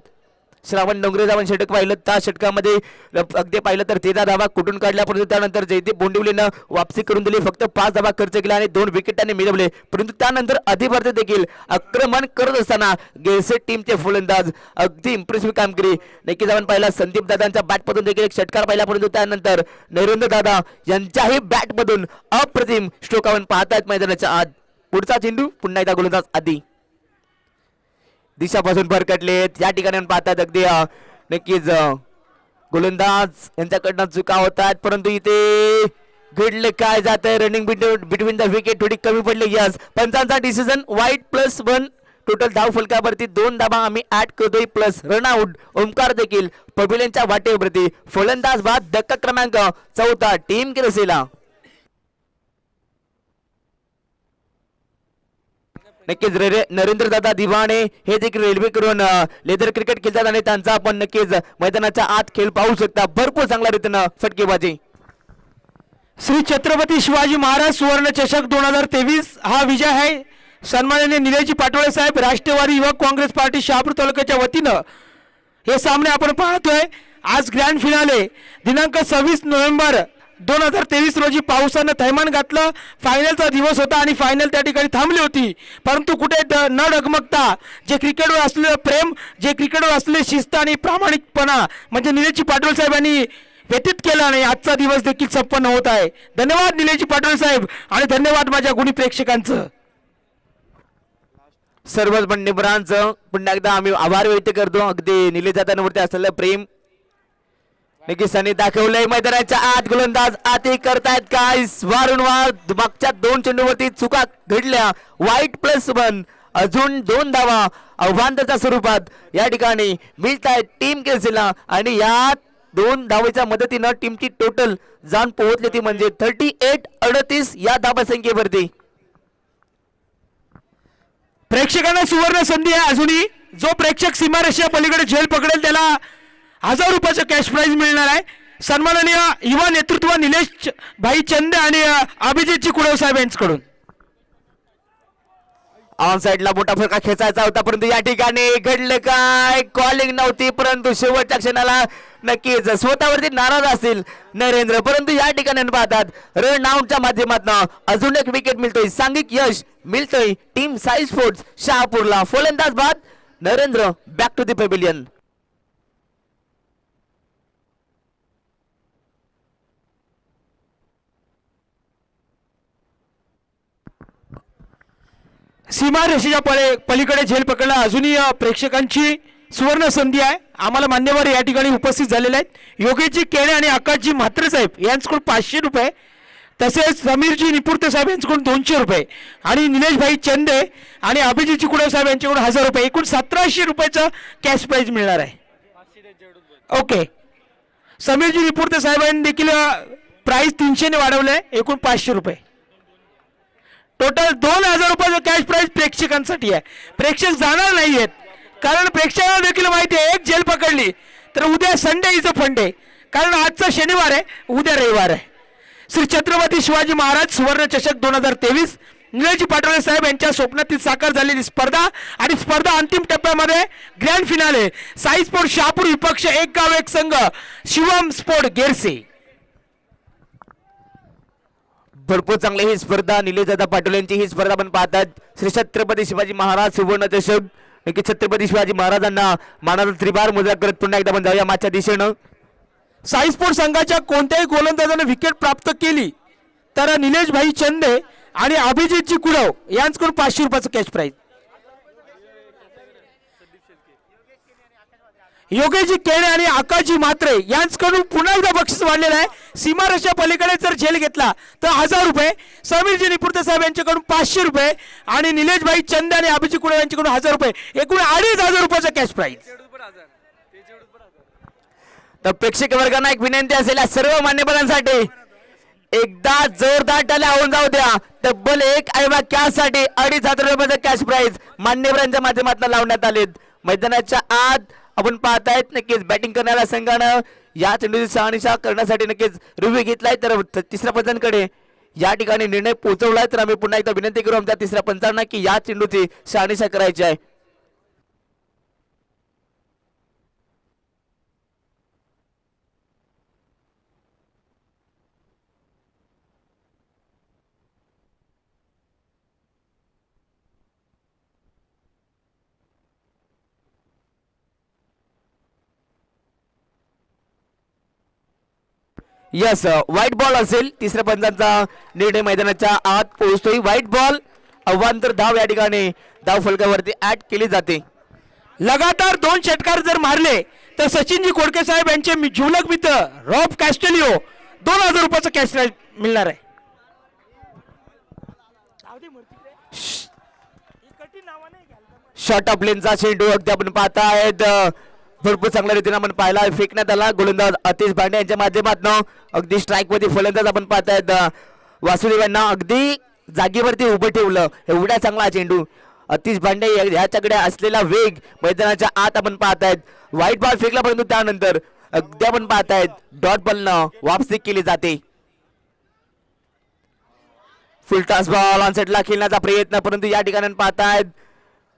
श्रावण डोंगरे जाऊन षटक पाहिलं, त्या षटकामध्ये अगदी पाहिलं तर 13 धावा कुठून काढल्या, परंतु त्यानंतर जयदीप बोंडिवलीनं वापसी करून दिली. फक्त 5 धावा खर्च केला आणि 2 विकेटांनी मिळवले. परंतु त्यानंतर अधिभारती देखील आक्रमण करत असताना गेलसे टीमचे फलंदाज अगदी इम्प्रेसिव्ह कामगिरी. नक्कीच आपण पाहिला संदीप दादांच्या बॅटमधून देखील एक षटकार पाहिला, परंतु त्यानंतर नरेंद्र दादा यांच्याही बॅटमधून अप्रतिम स्ट्रोक आपण पाहतायत मैदानाच्या आत. पुढचा चेंडू पुन्हा एकदा गोलंदाज आधी दिशापासून भरकटलेत. या ठिकाणी पाहतात अगदी नक्कीच गोलंदाज यांच्याकडनं चुका होतात, परंतु इथे घडले काय जात आहे. रनिंग बिटवीन द विकेट थोडी कमी पडली. यस, पंचांचा डिसिजन वाईट +1 टोटल धाव फलकावरती 2 धावा आम्ही ऍड करतोय प्लस रनआउट. ओमकार देखील पबिलेंच्या वाटेवरती. फलंदाज बाद धक्का क्रमांक 4 टीम गिरसेला. नक्कीच नरेंद्र दादा दिवाणे हे देखील रेल्वे करून लेदर क्रिकेट खेळतात आणि त्यांचा आपण नक्कीच मैदानाच्या आत खेळ पाहू शकता. भरपूर चांगल्या रीतीनं फटकेबाजी. श्री छत्रपती शिवाजी महाराज सुवर्ण चषक 2023 हा विजय आहे. सन्माननीय निलेशजी पाटोळे साहेब राष्ट्रवादी युवक काँग्रेस पार्टी शहापूर तालुक्याच्या वतीनं हे सामने आपण पाहतोय. आज ग्रँड फिनाले दिनांक 26 नोव्हेंबर 2023 रोजी पावसानं थैमान घातलं. फायनलचा दिवस होता आणि फायनल त्या ठिकाणी थांबली होती, परंतु कुठे न डगमगता जे क्रिकेटवर असलेलं प्रेम, जे क्रिकेटवर असलेले शिस्त आणि प्रामाणिकपणा म्हणजे निलेशजी पाटोळे साहेब यांनी व्यतीत केला आणि आजचा दिवस देखील संपन्न होत आहे. धन्यवाद निलेशजी पाटोळे साहेब आणि धन्यवाद माझ्या गुणी प्रेक्षकांचं. सर्वच बंडेबरांचं पुन्हा एकदा आम्ही आभार व्यक्त करतो. अगदी निलेश दादांवरती असलेलं प्रेम नक्कीच त्यांनी दाखवलंय. मैदानाच्या आत गोलंदाज आती करतायत काय वारंवार. मागच्या 2 चेंडूवरती चुका घडल्या. वाईट +1 अजून 2 धावा आव्हानाच्या स्वरूपात या ठिकाणी मिळत आहेत टीम केसीला आणि या 2 धावेच्या मदतीनं टीमची टोटल जाऊन पोहोचली ती म्हणजे 38-38 या धावसंख्येवरती. प्रेक्षकांना सुवर्ण संधी आहे अजूनही. जो प्रेक्षक सीमारेषेच्या पलीकडे झेल पकडेल त्याला 1000 रुपयाचं कॅश प्राइज मिळणार आहे. सन्माननीय युवा नेतृत्व निलेश भाई चंदे आणि अभिजितजी कुडव साहेब यांच्याकडून. ऑन साइडला मोठा फटका खेचायचा होता, परंतु या ठिकाणी घडलं काय. कॉलिंग नव्हती, परंतु शेवटच्या क्षणाला नक्कीच स्वतःवरती नाराज असतील नरेंद्र, परंतु या ठिकाणी पाहतात रन आउटच्या माध्यमातून अजून एक विकेट मिळतोय. सांघिक यश मिळतोय टीम साई स्पोर्ट्स शहापूरला. फलंदाज बाद Narendra. Back to the pavilion. सीमा रेषेच्या पलीकडे झेल पकडला. अजूनही प्रेक्षकांची सुवर्ण संधी आहे. आम्हाला मान्यवर या ठिकाणी उपस्थित झालेले आहेत. योगेशजी केणे आणि आकाशजी म्हात्रे साहेब यांच्याकडून 500 रुपये, तसेच समीरजी निपुर्ते साहेब यांच्याकडून 200 रुपये आणि निलेशभाई चंदे आणि अभिजित चिकुडे साहेब यांच्याकडून 1000 रुपये, एकूण 1700 रुपयाचं कॅश प्राईज मिळणार आहे. ओके, समीरजी निपुर्ते साहेबांनी देखील प्राईज 300 ने वाढवलंय, एकूण 500 रुपये. टोटल 2000 रुपयाचं कॅश प्राईज प्रेक्षकांसाठी आहे. प्रेक्षक जाणार नाहीयेत, कारण प्रेक्षकांना देखील माहिती आहे एक जेल पकडली तर उद्या संडे इज अ फंडे, कारण आजचा शनिवार आहे, उद्या रविवार आहे. श्री छत्रपती शिवाजी महाराज सुवर्ण चषक 2023 निलेशजी पाटोळे साहेब यांच्या स्वप्नातील साकार झालेली स्पर्धा आणि स्पर्धा अंतिम टप्प्यामध्ये grand finale Sai sport Shahapur विपक्ष एक गाव एक संघ शिवम स्पोर्ट गेरसे. भरपूर चांगली ही स्पर्धा निलेशदादा पाटोले यांची ही स्पर्धा आपण पाहतात. श्री छत्रपती शिवाजी महाराज सुवर्ण चषक, नक्की छत्रपती शिवाजी महाराजांना मानाचा त्रिभार मुद्रा करत पुन्हा एकदा आपण जाऊया मागच्या दिशेनं. साई स्पोर्ट संघाच्या कोणत्याही गोलंदाजाने विकेट प्राप्त केली तर निलेशभाई चंदे आणि अभिजित कुडव यांच्याकडून 500 रुपयाचं कॅश प्राईज. योगेशजी केणे आणि आकाशजी म्हात्रे यांच्याकडून पुन्हा एकदा बक्षीस वाढलेलं आहे. सीमारेषा पलीकडे जर झेल घेतला तर 1000 रुपये, समीरजी निपुर्ते साहेब यांच्याकडून 500 रुपये आणि निलेशभाई चंदे आणि अभिजित कुडव यांच्याकडून 1000 रुपये, एकूण 2500 रुपयाचं कॅश प्राईज. तर प्रेक्षक वर्गांना एक विनंती असेल, या सर्व मान्यवरांसाठी एकदा जोरदार टाळ्या होऊन जाऊ द्या. तब्बल एक आयवा कॅशसाठी 2500 रुपयाचं कॅश प्राईज मान्यवरांच्या माध्यमातून लावण्यात आलेत. मैदानाच्या आत आपण पाहतायत नक्कीच बॅटिंग करणाऱ्या संघानं या चेंडूची शहानिशा करण्यासाठी नक्कीच रिव्ह्यू घेतलाय, तर तिसऱ्या पंचांकडे या ठिकाणी निर्णय पोहोचवलाय. तर आम्ही पुन्हा एकदा विनंती करू आमच्या तिसऱ्या पंचांना की या चेंडूची शहानिशा करायची आहे. यस, व्हाईट बॉल असेल. तिसऱ्या पंचांचा निर्णय मैदानाच्या आत पोहोचतोय. व्हाईट बॉल, अवांतर धाव या ठिकाणी धाव फलकावरती ऍड केली जाते. लगातार 2 षटकार जर मारले तर सचिनजी कोडके साहेब यांचे जिवलग मित्र रॉब कॅस्टेलिओ 2000 रुपयाचं कॅश प्राईज मिळणार आहे. शॉर्ट ऑफ लेनचा चेंडू अगदी आपण पाहतायत, भरपूर चांगल्या रीतीने आपण पाहिला, फेकण्यात आला. गोलंदाज अतिश भांडे यांच्या माध्यमातून अगदी स्ट्राईक मध्ये फलंदाज आपण पाहतायत वासुदेव यांना अगदी जागेवरती उभं ठेवलं. एवढा चांगला चेंडू अतिश भांडे याच्याकडे असलेला वेग मैदानाच्या आत आपण पाहतायत. व्हाईट बॉल फेकला, परंतु त्यानंतर अगदी आपण पाहतायत डॉट बॉलनं वापसी केली जाते. फुल टॉस बॉल ऑन सेटला खेळण्याचा प्रयत्न, परंतु या ठिकाणी पाहतायत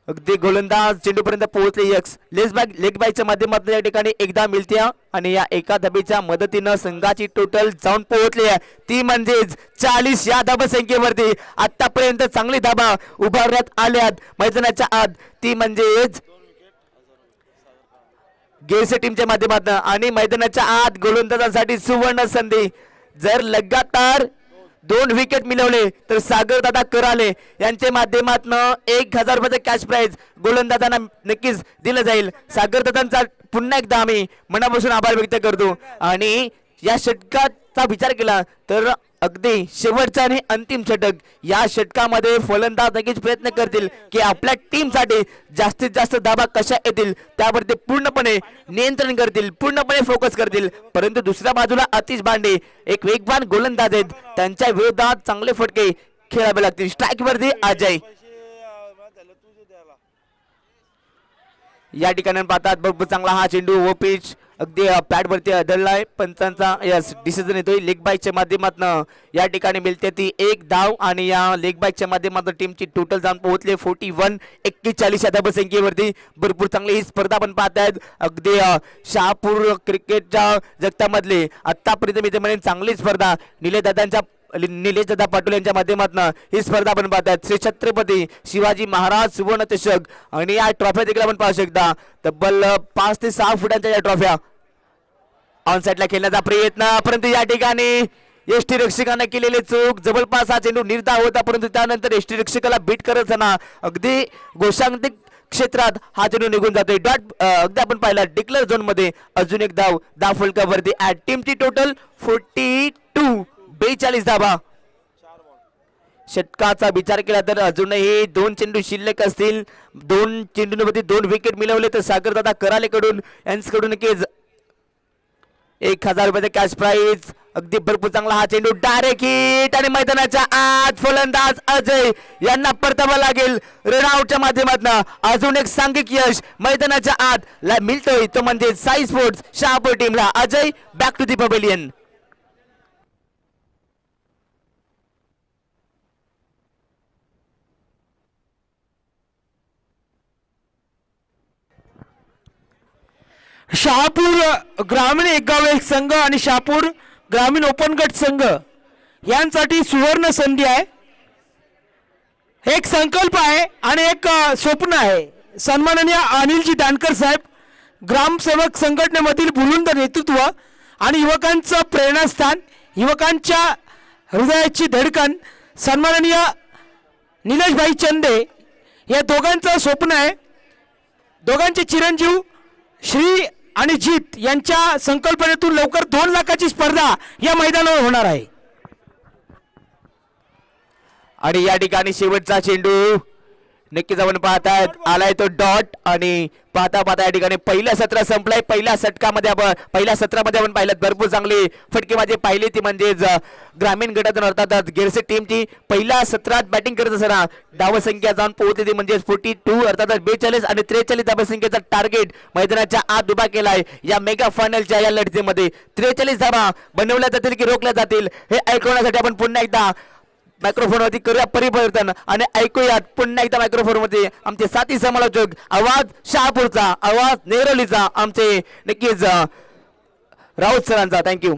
अगदी गोलंदाज चेंडूपर्यंत पोहोचले. लेग बॅकच्या माध्यमातून या ठिकाणी एकदा मिळते आणि या एका धाबेच्या मदतीनं संघाची टोटल जाऊन पोहोचली आहे ती म्हणजेच 40 या धाबसंख्येवरती आतापर्यंत चांगली धाबा उभारण्यात आल्यात मैदानाच्या आत, ती म्हणजेच गेरसे टीमच्या माध्यमातून. आणि मैदानाच्या आत गोलंदाजांसाठी सुवर्ण संधी, जर लगातार 2 विकेट मिळवले तर सागर दादा कराले यांच्या माध्यमातून 1000 रुपयाचं कॅश प्राईज गोलंदाजांना नक्कीच दिलं जाईल. सागर दादांचा पुन्हा एकदा आम्ही मनापासून आभार व्यक्त करतो. आणि या षटकाचा विचार केला तर अगदी शेवटचा आणि अंतिम षटक, या षटकामध्ये फलंदाज नक्कीच प्रयत्न करतील की आपल्या टीमसाठी जास्तीत जास्त धाबा कशा येतील त्यावर ते पूर्णपणे नियंत्रण करतील, पूर्णपणे फोकस करतील. परंतु दुसऱ्या बाजूला अतिश भांडे एक वेगवान गोलंदाज आहेत, त्यांच्या विरोधात चांगले फटके खेळावे लागतील. स्ट्राईक वरती अजय या ठिकाणी पाहतात, भरपूर चांगला हा चेंडू व पिच अगदी पॅड वरती आदळलाय. पंचांचा यस डिसिजन येतोय. लेग बाईकच्या माध्यमातून या ठिकाणी मिळते ती 1 धाव आणि या लेग बाईकच्या माध्यमातून टीमची टोटल जाऊन पोहोचले 41 या धाबसंख्येवरती. भरपूर चांगली ही स्पर्धा आपण पाहतायत. अगदी शहापूर क्रिकेटच्या जगतामधले आतापर्यंत मी ते म्हणेन चांगली स्पर्धा निलेशदादा पाटोले यांच्या माध्यमातून ही स्पर्धा आपण पाहतात. श्री छत्रपती शिवाजी महाराज सुवर्ण चषक आणि या ट्रॉफ्या देखील आपण पाहू शकता. तब्बल 5 ते 6 फुटांच्या या ट्रॉफ्या ऑन साइडला खेळण्याचा प्रयत्न, परंतु या ठिकाणी एसटी रक्षकाने केलेली चूक. जवळपास हा चेंडू निर्धाव होता, परंतु त्यानंतर एसटी रक्षकाला बीट करत असताना अगदी गोशांतिक क्षेत्रात हा चेंडू निघून जातोय. डॉट अगदी आपण पाहिला डिक्लेअर झोन मध्ये अजून एक धाव फलकावरती. ॲट टीमची टोटल 42 धावा. षटकाचा विचार केला तर अजूनही 2 चेंडू शिल्लक असतील. 2 चेंडूंमध्ये 2 विकेट मिळवले तर सागरदादा करालेकडून यांच्याकडून नक्कीच 1000 रुपयाचा कॅश प्राइज. अगदी भरपूर चांगला हा चेंडू डायरेक्ट हिट आणि मैदानाच्या आत फलंदाज अजय यांना परतावा लागेल रनआउटच्या माध्यमातून. अजून एक सांघिक यश मैदानाच्या आत मिळतोय तो म्हणजे साई स्पोर्ट्स शहापूर टीमला. Ajay back to the pavilion. Shahapur ग्रामीण एक संघ आणि शहापूर ग्रामीण ओपन गट संघ यांसाठी सुवर्ण संधी आहे. एक संकल्प आहे आणि एक स्वप्न आहे. सन्माननीय अनिलजी दानकर साहेब ग्रामसेवक संघटनेमधील बुलंद नेतृत्व आणि युवकांचं प्रेरणास्थान, युवकांच्या हृदयाची धडकन सन्माननीय निलेशभाई चंदे या दोघांचं स्वप्न आहे. दोघांचे चिरंजीव श्री आणि जीत यांच्या संकल्पनेतून लवकर 2 लाखाची स्पर्धा या मैदानावर होणार आहे. आणि या ठिकाणी शेवटचा चेंडू नक्कीच आपण पाहतायत आलाय तो डॉट. आणि पाहता पाहता या ठिकाणी पहिलं सत्र संपलंय. पहिल्या सत्रामध्ये आपण पाहिलं भरपूर चांगली फटकेबाजी पाहिली ती म्हणजेच ग्रामीण गटातून अर्थात गिरसे टीमची पहिल्या सत्रात बॅटिंग करत असताना धावसंख्या जाऊन पोहोचली ती म्हणजे 42 अर्थात 42 आणि 43 धावसंख्येचा टार्गेट मैदानाच्या आत उभा केलाय. या मेगा फायनलच्या या लढतीमध्ये 43 धावा बनवल्या जातील की रोखल्या जातील हे ऐकवण्यासाठी आपण पुन्हा एकदा मायक्रोफोन वरती करूया परिवर्तन आणि ऐकूयात पुन्हा एकदा मायक्रोफोन मध्ये आमचे साथी समालोचक. आवाज शहापूरचा, आवाज नेरवलीचा, आमचे नक्कीच राऊत सरांचा. थँक्यू.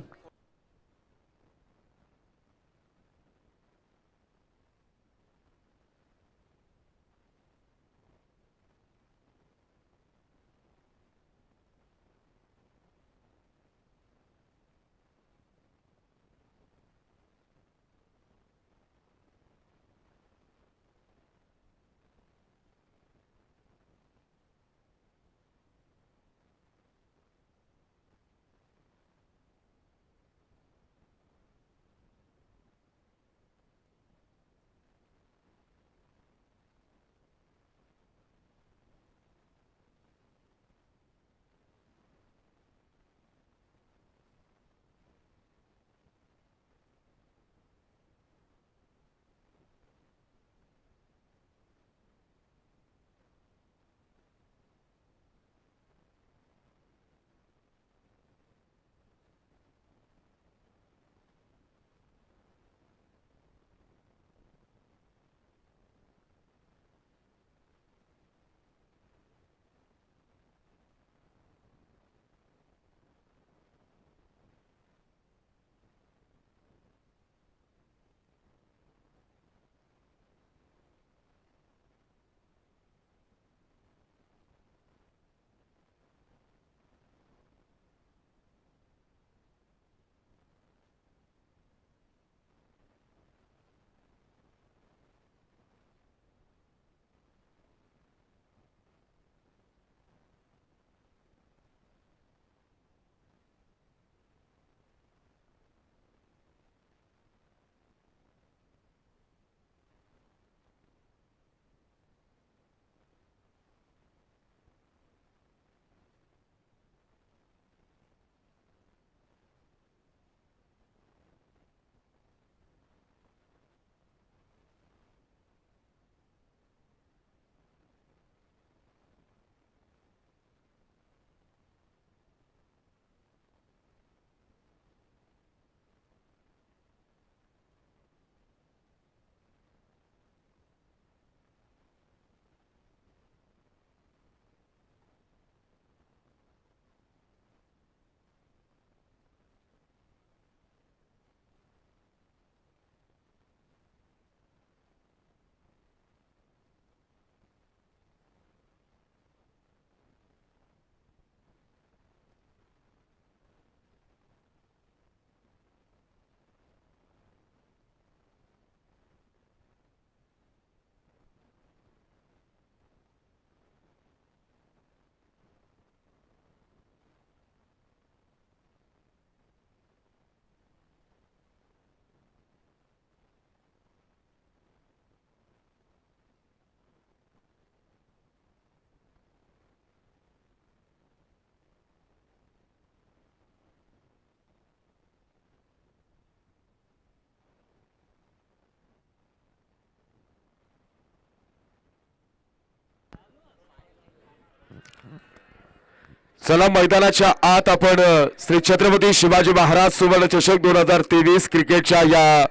चला मैदानाच्या आत आपण श्री छत्रपती शिवाजी महाराज सुवर्ण चषक 2023 क्रिकेटच्या या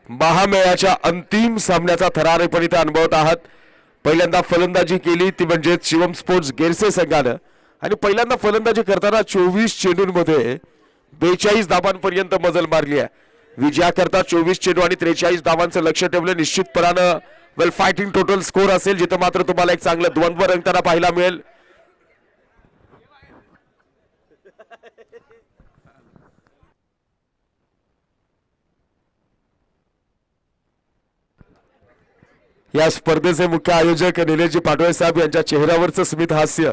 महामेळ्याच्या अंतिम सामन्याचा थरारपणे इथे अनुभवत आहात. पहिल्यांदा फलंदाजी केली ती म्हणजे शिवम स्पोर्ट्स गेरसे संघानं आणि पहिल्यांदा फलंदाजी करताना 24 चेंडूंमध्ये 42 धावांपर्यंत मजल मारली आहे. विजयाकरता 24 चेंडू आणि 43 धावांचं लक्ष ठेवलं. निश्चितपणानं वेल फायटिंग टोटल स्कोर असेल जिथं मात्र तुम्हाला एक चांगलं द्वंद्व रंगताना पाहायला मिळेल. या स्पर्धेचे मुख्य आयोजक निलेशजी पाटोळे साहेब यांच्या चेहऱ्यावरचं स्मित हास्य,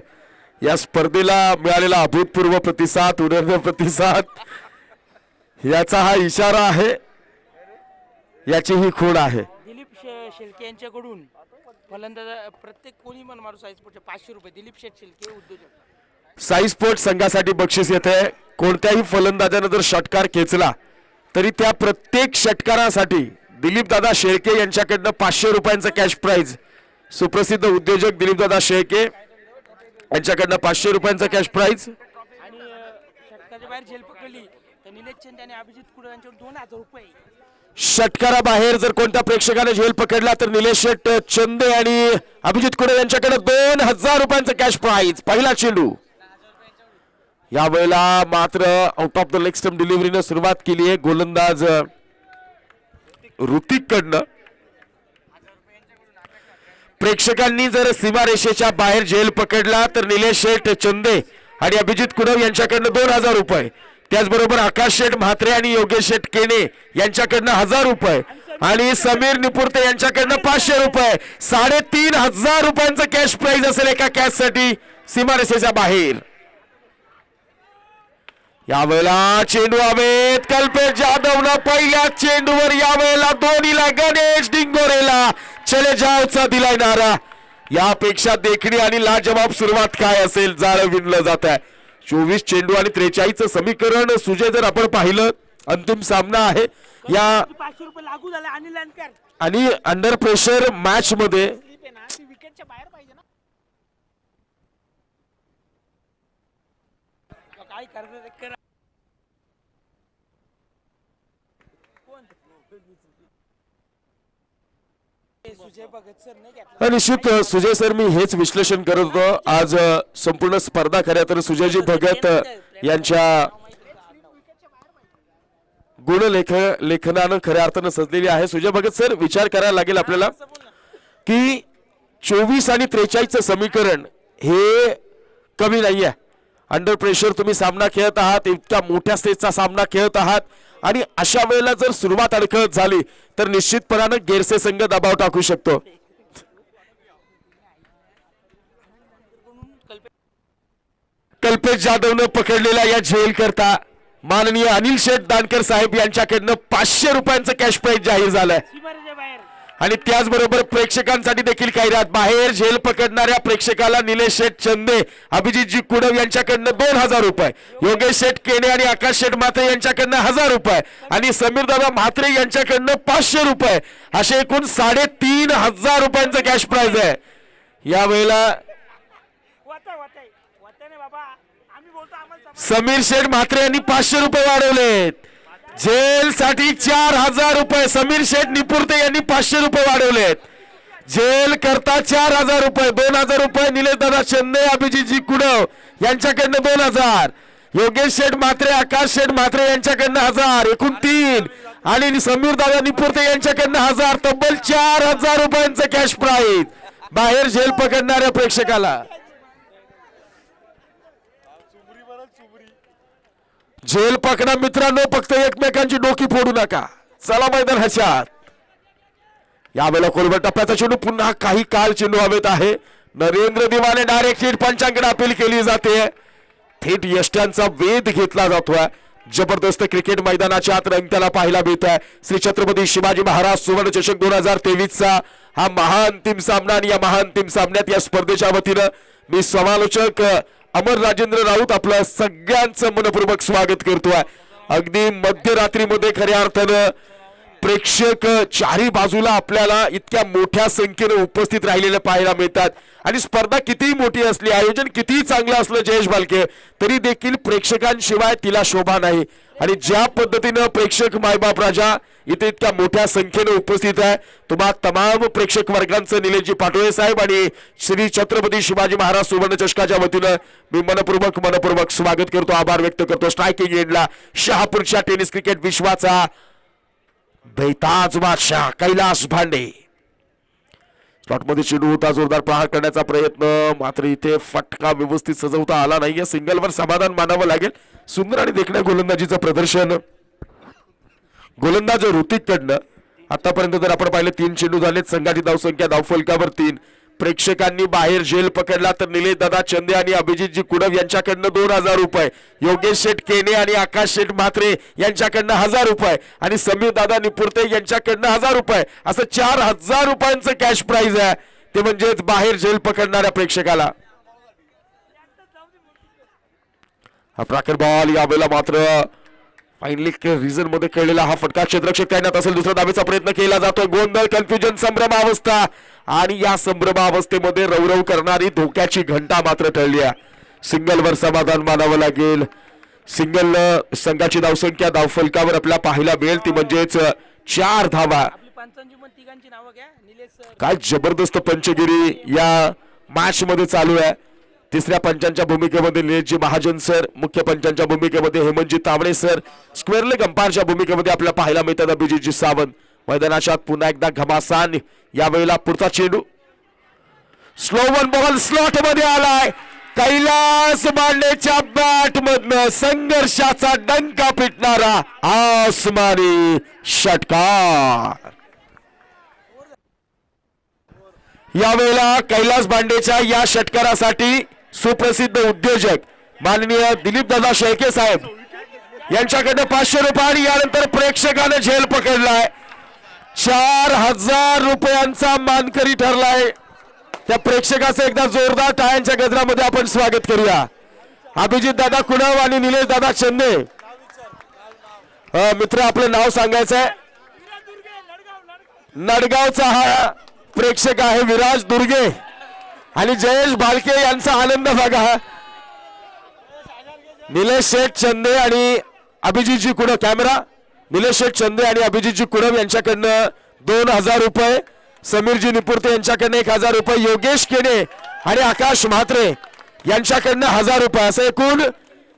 या स्पर्धेला मिळालेला अभूतपूर्व प्रतिसाद, उदंड प्रतिसाद याचा हा इशारा आहे, याची ही खूण आहे. दिलीप शेळके यांच्याकडून फलंदाज प्रत्येक कोणी पण मारू साईज 500 रुपये. दिलीप शेळके उद्योजक. साई स्पोर्ट संघासाठी बक्षीस येते. कोणत्याही फलंदाजानं जर षटकार खेचला तरी त्या प्रत्येक षटकारासाठी दिलीप दादा शेळके यांच्याकडनं 500 रुपयांचं कॅश प्राइज. सुप्रसिद्ध उद्योजक दिलीप दादा शेळके यांच्याकडनं 500 रुपयांचं कॅश प्राइज. आणि षटकाच्या बाहेर झेल पकडली तर निलेश चंद आणि अभिजित कुडे यांच्यावर 2000 रुपये. षटकाराबाहेर जर कोणत्या प्रेक्षकाने झेल पकडला तर निलेश शेट चंदे आणि अभिजित कुडे यांच्याकडे 2000 रुपयांचं कॅश प्राइज. पहिला चेंडू यावेळेला मात्र out of the leg stump डिलिव्हरीने सुरुवात केली आहे गोलंदाज ऋतिक कडनं. प्रेक्षकांनी जर सीमारेषेच्या बाहेर झेल पकडला तर निलेश शेठ चंदे आणि अभिजित कुडव यांच्याकडनं 2000 रुपये. त्याचबरोबर आकाश शेठ म्हात्रे आणि योगेश शेठ केने यांच्याकडनं 1000 रुपये आणि समीर निपुर्ते यांच्याकडनं 500 रुपये. 3500 रुपयांचं कॅश प्राइज असेल एका कॅच साठी सीमारेषेच्या बाहेर. यावेळेला चेंडू हवेत. कल्पेश जाधवनं पहिल्या चेंडूवर यावेळेला दोन्हीला गणेश डिंगोरेला चले जावचा दिलाय नारा. यापेक्षा देखणी आणि लाजवाब सुरुवात काय असेल जाळं विणलं जात आहे. 24 चेंडू आणि 43चं समीकरण. सुजय जर आपण पाहिलं अंतिम सामना आहे या 500 रुपये लागू झाले. अनिल लंकर आणि अंडर प्रेशर मॅच मध्ये विकेटच्या बाहेर पाहिजे ना. काय करणार सुजय भगत सर नाही घेतला. निश्चित सुजय सर मी हेच विश्लेषण करत होतो. आज संपूर्ण स्पर्धा खऱ्या तर सुजयजी भगत यांच्या लेखनानं खऱ्या अर्थानं सजलेली आहे. सुजय भगत सर विचार करायला लागेल आपल्याला की 24 आणि 43चं समीकरण हे कमी नाहीये. अंडर प्रेशर तुम्ही सामना खेळत आहात, इतक्या मोठ्या स्टेजचा सामना खेळत आहात आणि अशा वेळेला जर सुरुवात अडखळत झाली तर निश्चितपणानं गेरसे संघ दबाव टाकू शकतो. कल्पेश जाधवनं पकडलेल्या या झेल करता माननीय अनिल शेठ दानकर साहेब यांच्याकडनं 500 रुपयांचं कॅश प्राइज जाहीर झालंय. आणि त्याचबरोबर प्रेक्षकांसाठी देखील जाहिरात. बाहेर झेल पकडणाऱ्या प्रेक्षकाला निलेश शेठ चंदे, अभिजितजी कुडव यांच्याकडनं 2000 रुपये, योगेश शेठ केणे आणि आकाश शेठ म्हात्रे यांच्याकडनं 1000 रुपये आणि समीर दादा म्हात्रे यांच्याकडनं 500 रुपये असे एकूण 3500 रुपयांचं कॅश प्राइज आहे. यावेळेला समीर शेठ म्हात्रे यांनी 500 रुपये वाढवलेत. जेल साठी 4000 रुपये. समीर शेठ निपुर्ते यांनी 500 रुपये वाढवलेत. जेल करता 4000 रुपये. 2000 रुपये निलेश दादा चंदे, अभिजितजी कुडव यांच्याकडनं 2000, योगेश शेठ म्हात्रे, आकाश शेठ म्हात्रे यांच्याकडनं 1000, एकूण 3 आणि समीर दादा निपुर्ते यांच्याकडनं 1000. तब्बल 4000 रुपयांचं कॅश प्राइज बाहेर झेल पकडणाऱ्या प्रेक्षकाला. झेल पकडा मित्रांनो, फक्त एकमेकांची डोकी फोडू नका. चला मैदानाच्या आत. यावेळेला कोलबा टप्प्याचा चेंडू पुन्हा काही काळ चेंडू हवेत आहे. नरेंद्र दिवाने डायरेक्ट हिट पंचांकडे अपील केली जाते. थेट यष्ट्यांचा वेध घेतला जातोय. जबरदस्त क्रिकेट मैदानाच्या आत रंग त्याला पाहायला मिळत आहे. श्री छत्रपती शिवाजी महाराज सुवर्ण चषक 2023चा हा महाअंतिम सामना आणि या महाअंतिम सामन्यात या स्पर्धेच्या वतीनं मी समालोचक अमर राजेंद्र राऊत आपलं सगळ्यांचं मनपूर्वक स्वागत करतोय. अगदी मध्यरात्रीमध्ये खऱ्या अर्थानं प्रेक्षक चारी बाजूला आपल्याला इतक्या मोठ्या संख्येने उपस्थित राहिलेले पाहायला मिळतात आणि स्पर्धा कितीही मोठी असली, आयोजन कितीही चांगलं असलं जयेश बालके, तरी देखील प्रेक्षकांशिवाय तिला शोभा नाही. आणि ज्या पद्धतीनं प्रेक्षक मायबाप राजा इथे इतक्या मोठ्या संख्येने उपस्थित आहे, तुम्हा तमाम प्रेक्षक वर्गांचं निलेशजी पाटोळे साहेब आणि श्री छत्रपती शिवाजी महाराज सुवर्ण चषकाच्या वतीनं मी मनपूर्वक स्वागत करतो, आभार व्यक्त करतो. स्ट्रायकिंग एंडला शहापूरच्या टेनिस क्रिकेट विश्वाचा बेताज बादशाह कैलास भांडे. स्लॉटमध्ये चेंडू होता, जोरदार प्रहार करण्याचा प्रयत्न, मात्र इथे फटका व्यवस्थित सजवता आला नाही. या सिंगलवर समाधान मानावं लागेल. सुंदर आणि देखण्या गोलंदाजीचं प्रदर्शन गोलंदाज ऋतिक कडनं. आतापर्यंत जर आपण पाहिलं 3 चेंडू झालेत, संघाची धावसंख्या धावफलकावर 3. प्रेक्षकांनी बाहेर झेल पकडला तर निलेश दादा चंदे आणि अभिजितजी कुडव यांच्याकडनं 2000 रुपये, योगेश शेठ केने आणि आकाश शेठ म्हात्रे यांच्याकडनं 1000 रुपये आणि समीर दादा निपुर्ते यांच्याकडनं 1000 रुपये, असं 4000 रुपयांचं कॅश प्राइज आहे. ते म्हणजेच बाहेर झेल पकडणाऱ्या प्रेक्षकाला. हा प्राकर बॉल यावेळेला मात्र फायनली रिझन मध्ये खेळलेला हा फटका क्षेत्ररक्षक करण्यात असेल. दुसरा धावेचा प्रयत्न केला जातोय. गोंधळ, कन्फ्युजन, संभ्रमावस्था आणि या संभ्रमावस्थेमध्ये रवरव करणारी धोक्याची घंटा मात्र टळली आहे. सिंगलवर समाधान मानावं लागेल. सिंगल संघाची धावसंख्या धावफलकावर आपल्याला पाहायला मिळेल ती म्हणजेच 4 धावा. काय जबरदस्त पंचगिरी या मॅच मध्ये चालू आहे. तिसऱ्या पंचांच्या भूमिकेमध्ये निलेशजी महाजन सर, मुख्य पंचांच्या भूमिकेमध्ये Hemantji Tawde sir, square leg अंपायरच्या भूमिकेमध्ये आपल्याला पाहायला मिळतात अभिजितजी सावंत. मैदानाच्या पुन्हा एकदा घमासान. यावेळेला पुढचा चेंडू स्लो वन बॉल स्लॉट मध्ये आलाय. कैलास भांडेच्या बॅट मधनं संघर्षाचा डंका पिटणारा आसमानी षटकार. यावेळेला कैलास भांडेच्या या षटकारासाठी सुप्रसिद्ध उद्योजक माननीय दिलीप दादा शेळके साहेब यांच्याकडे 500 रुपये आणि यानंतर प्रेक्षकाने झेल पकडलाय. 4000 रुपयांचा मानकरी ठरलाय. त्या प्रेक्षकाचं एकदा जोरदार टाळ्यांच्या गजरामध्ये आपण स्वागत करूया. अभिजित दादा कुडव आणि निलेश दादा चंदे. मित्र आपलं नाव सांगायचं आहे. नडगावचा हा प्रेक्षक आहे विराज दुर्गे आणि जयेश भालके यांचा आनंद बघा. निलेश शेठ चंदे आणि अभिजितजी कुडव. कॅमेरा. निलेश शेठ चंदे आणि अभिजितजी कुडव यांच्याकडनं 2000 रुपये, समीरजी निपुर्ते यांच्याकडनं 1000 रुपये, योगेश केने आणि आकाश म्हात्रे यांच्याकडनं 1000 रुपये, असं एकूण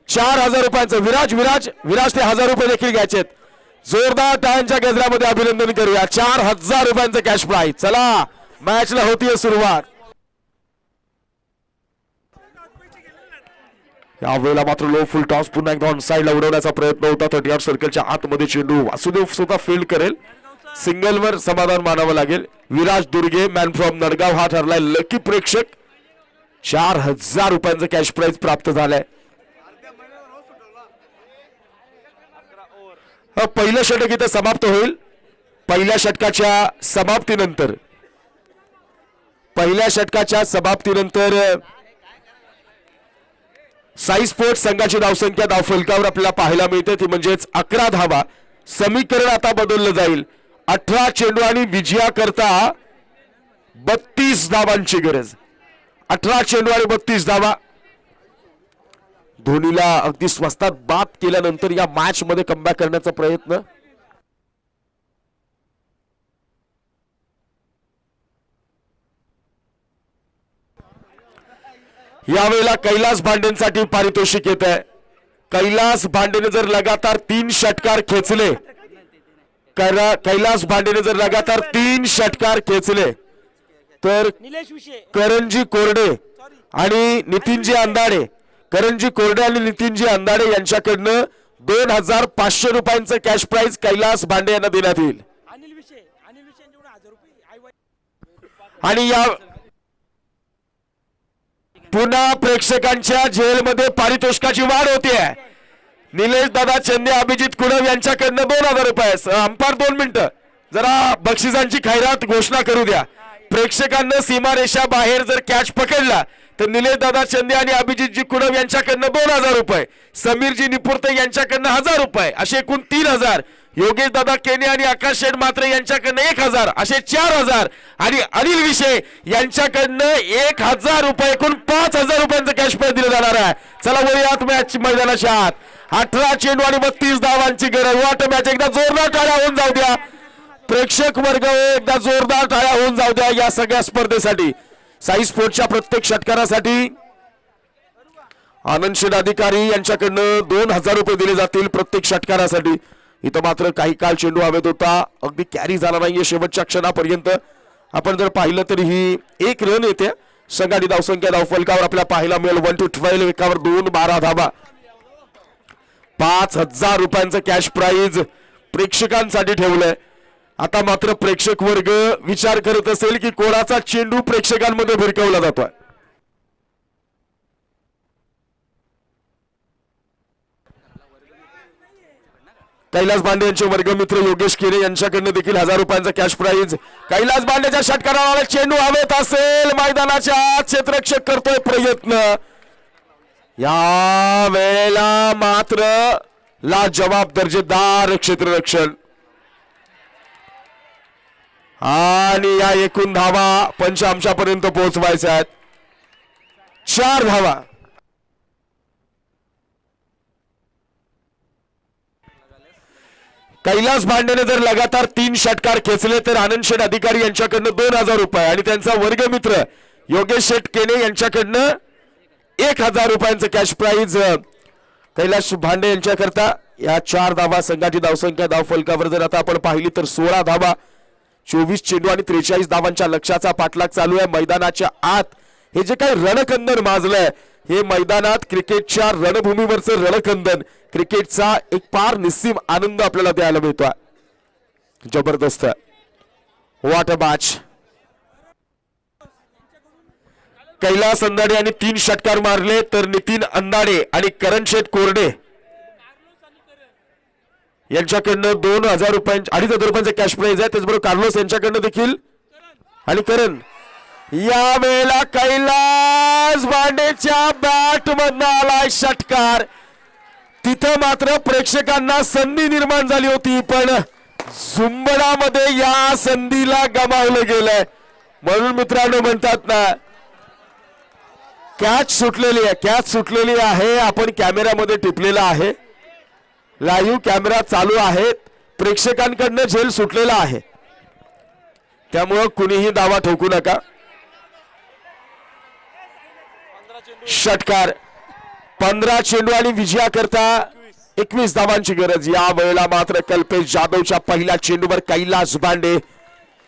4000 रुपयांचं. विराज ते 1000 रुपये देखील घ्यायचे. जोरदार टाळ्यांच्या गजरामध्ये अभिनंदन करूया. 4000 रुपयांचं कॅश प्राइज. चला मॅचला होतीये सुरुवात. यावेळेला मात्र लो फुल टॉस पुन्हा एकदा ऑन साइडला उडवण्याचा प्रयत्न होता. 30 सर्कलच्या आतमध्ये चेंडू वासुदेव स्वतः फील्ड करेल. सिंगलवर समाधान मानावं लागेल. विराज दुर्गे मॅन फ्रॉम नडगाव हा ठरलाय लकी प्रेक्षक. 4000 रुपयांचं कॅश प्राइज प्राप्त झालंय. पहिलं षटक इथे समाप्त होईल. पहिल्या षटकाच्या समाप्तीनंतर साई स्पोर्ट्स संघाची धावसंख्या धावफलकावर आपल्याला पाहायला मिळते ती म्हणजेच 11 धावा. समीकरण आता बदललं जाईल. 18 चेंडू आणि विजया करता 32 धावांची गरज. 18 चेंडू आणि 32 धावा. धोनीला अगदी स्वस्तात बाद केल्यानंतर या मॅच मध्ये कमबॅक करण्याचा प्रयत्न. यावेळेला कैलास भांडेंसाठी पारितोषिक येत आहे. कैलास भांडेने जर लगातार 3 षटकार खेचले, कैलास भांडेने जर लगातार 3 षटकार खेचले तर करणजी कोरडे आणि नितीनजी अंधाडे, यांच्याकडनं 2500 रुपयांचं कॅश प्राइज कैलास भांडे यांना देण्यात येईल. आणि या पुन्हा प्रेक्षकांच्या जेलमध्ये पारितोषिकाची वाढ होते. निलेश दादा चंदे, अभिजित कुडव यांच्याकडनं 2000 रुपये. अंपायर 2 मिनिटं जरा बक्षिसांची खैरात घोषणा करू द्या. प्रेक्षकांना सीमारेषा बाहेर जर कॅच पकडला तर निलेश दादा चंदे आणि अभिजितजी कुडव यांच्याकडनं 2000 रुपये, समीरजी निपुर्ते यांच्याकडनं 1000 रुपये, असे एकूण 3000. योगेश दादा केने आणि आकाश शेठ मात्र यांच्याकडनं 1000 असे 4000 आणि अनिल विषय यांच्याकडनं 1000 रुपये एकूण 5000 रुपयांचं कॅश प्राइज दिलं जाणार आहे. चला वळूयात मॅच मैदानाच्या आत. 18 चेंडू आणि 32 धावांची गरज. What match. एकदा जोरदार टाळ्या होऊन जाऊ द्या प्रेक्षक वर्ग, एकदा जोरदार टाळ्या होऊन जाऊ द्या या सगळ्या स्पर्धेसाठी. साई स्पोर्ट्सच्या प्रत्येक षटकारासाठी आनंद शेठ अधिकारी यांच्याकडनं 2000 रुपये दिले जातील प्रत्येक षटकारासाठी. इथं मात्र काही काळ चेंडू हवेत होता, अगदी कॅरी झाला नाहीये शेवटच्या क्षणापर्यंत. आपण जर पाहिलं तर ही एक रन येते. संघाची धावसंख्या धावफलकावर आपल्याला पाहायला मिळेल 1 to 12 एकावर 2 12 धावा. 5000 रुपयांचं कॅश प्राइज प्रेक्षकांसाठी ठेवलंय. आता मात्र प्रेक्षक वर्ग विचार करत असेल की कोणाचा चेंडू प्रेक्षकांमध्ये भिरकवला जातोय. कैलास बांडे यांचे वर्गमित्र योगेश केरे यांच्याकडनं देखील 1000 रुपयांचा कॅश प्राइज. कैलास बांडेच्या षटकाराला चेंडू हवेत असेल मैदानाच्या आत. क्षेत्ररक्षक करतोय प्रयत्न. या वेळेला मात्र लाजवाब दर्जेदार क्षेत्ररक्षण आणि या एकूण धावा पंचांशापर्यंत पोहोचवायच्या आहेत. 4 धावा. कैलास भांडेने जर लगातार 3 षटकार खेचले तर आनंद शेठ अधिकारी यांच्याकडनं 2000 रुपये आणि त्यांचा वर्गमित्र योगेश शेठ केने यांच्याकडनं 1000 रुपयांचं कॅश प्राइज कैलास भांडे यांच्याकरता. या 4 धावा. संघाची धावसंख्या धावफलकावर जर आता आपण पाहिली तर 16 धावा. 24 चेंडू आणि 43 धावांच्या लक्ष्याचा पाठलाग चालू आहे मैदानाच्या आत. हे जे काही रणकंदन माजलंय हे मैदानात क्रिकेटच्या रणभूमीवरचं रणकंदन, क्रिकेटचा एक पार निस्सीम आनंद आपल्याला द्यायला मिळतोय. जबरदस्त. What a match. Kailas Andade यांनी 3 षटकार मारले तर नितीन अंदाडे आणि करण शेठ कोरडे यांच्याकडनं 2000 रुपयांचे 2500 रुपयांचे कॅश प्राइज आहे. त्याचबरोबर कार्लोस यांच्याकडनं देखील आणि करण. या वेळेला कैलास बांडेच्या बॅट मधनं आलाय षटकार. तिथं मात्र प्रेक्षकांना संधी निर्माण झाली होती पण झुंबडामध्ये या संधीला गमावलं गेलंय. म्हणून मित्रांनो म्हणतात ना कॅच सुटलेली आहे. कॅच सुटलेली आहे. आपण कॅमेऱ्यामध्ये टिपलेला आहे. लाईव्ह कॅमेरा चालू आहे. प्रेक्षकांकडनं झेल सुटलेला आहे. त्यामुळं कुणीही दावा ठोकू नका. षटकार. 15 चेंडू आणि विजयाकरता 21 धावांची गरज. या वेळेला मात्र कल्पेश जाधवच्या पहिल्या चेंडूवर कैलास बांडे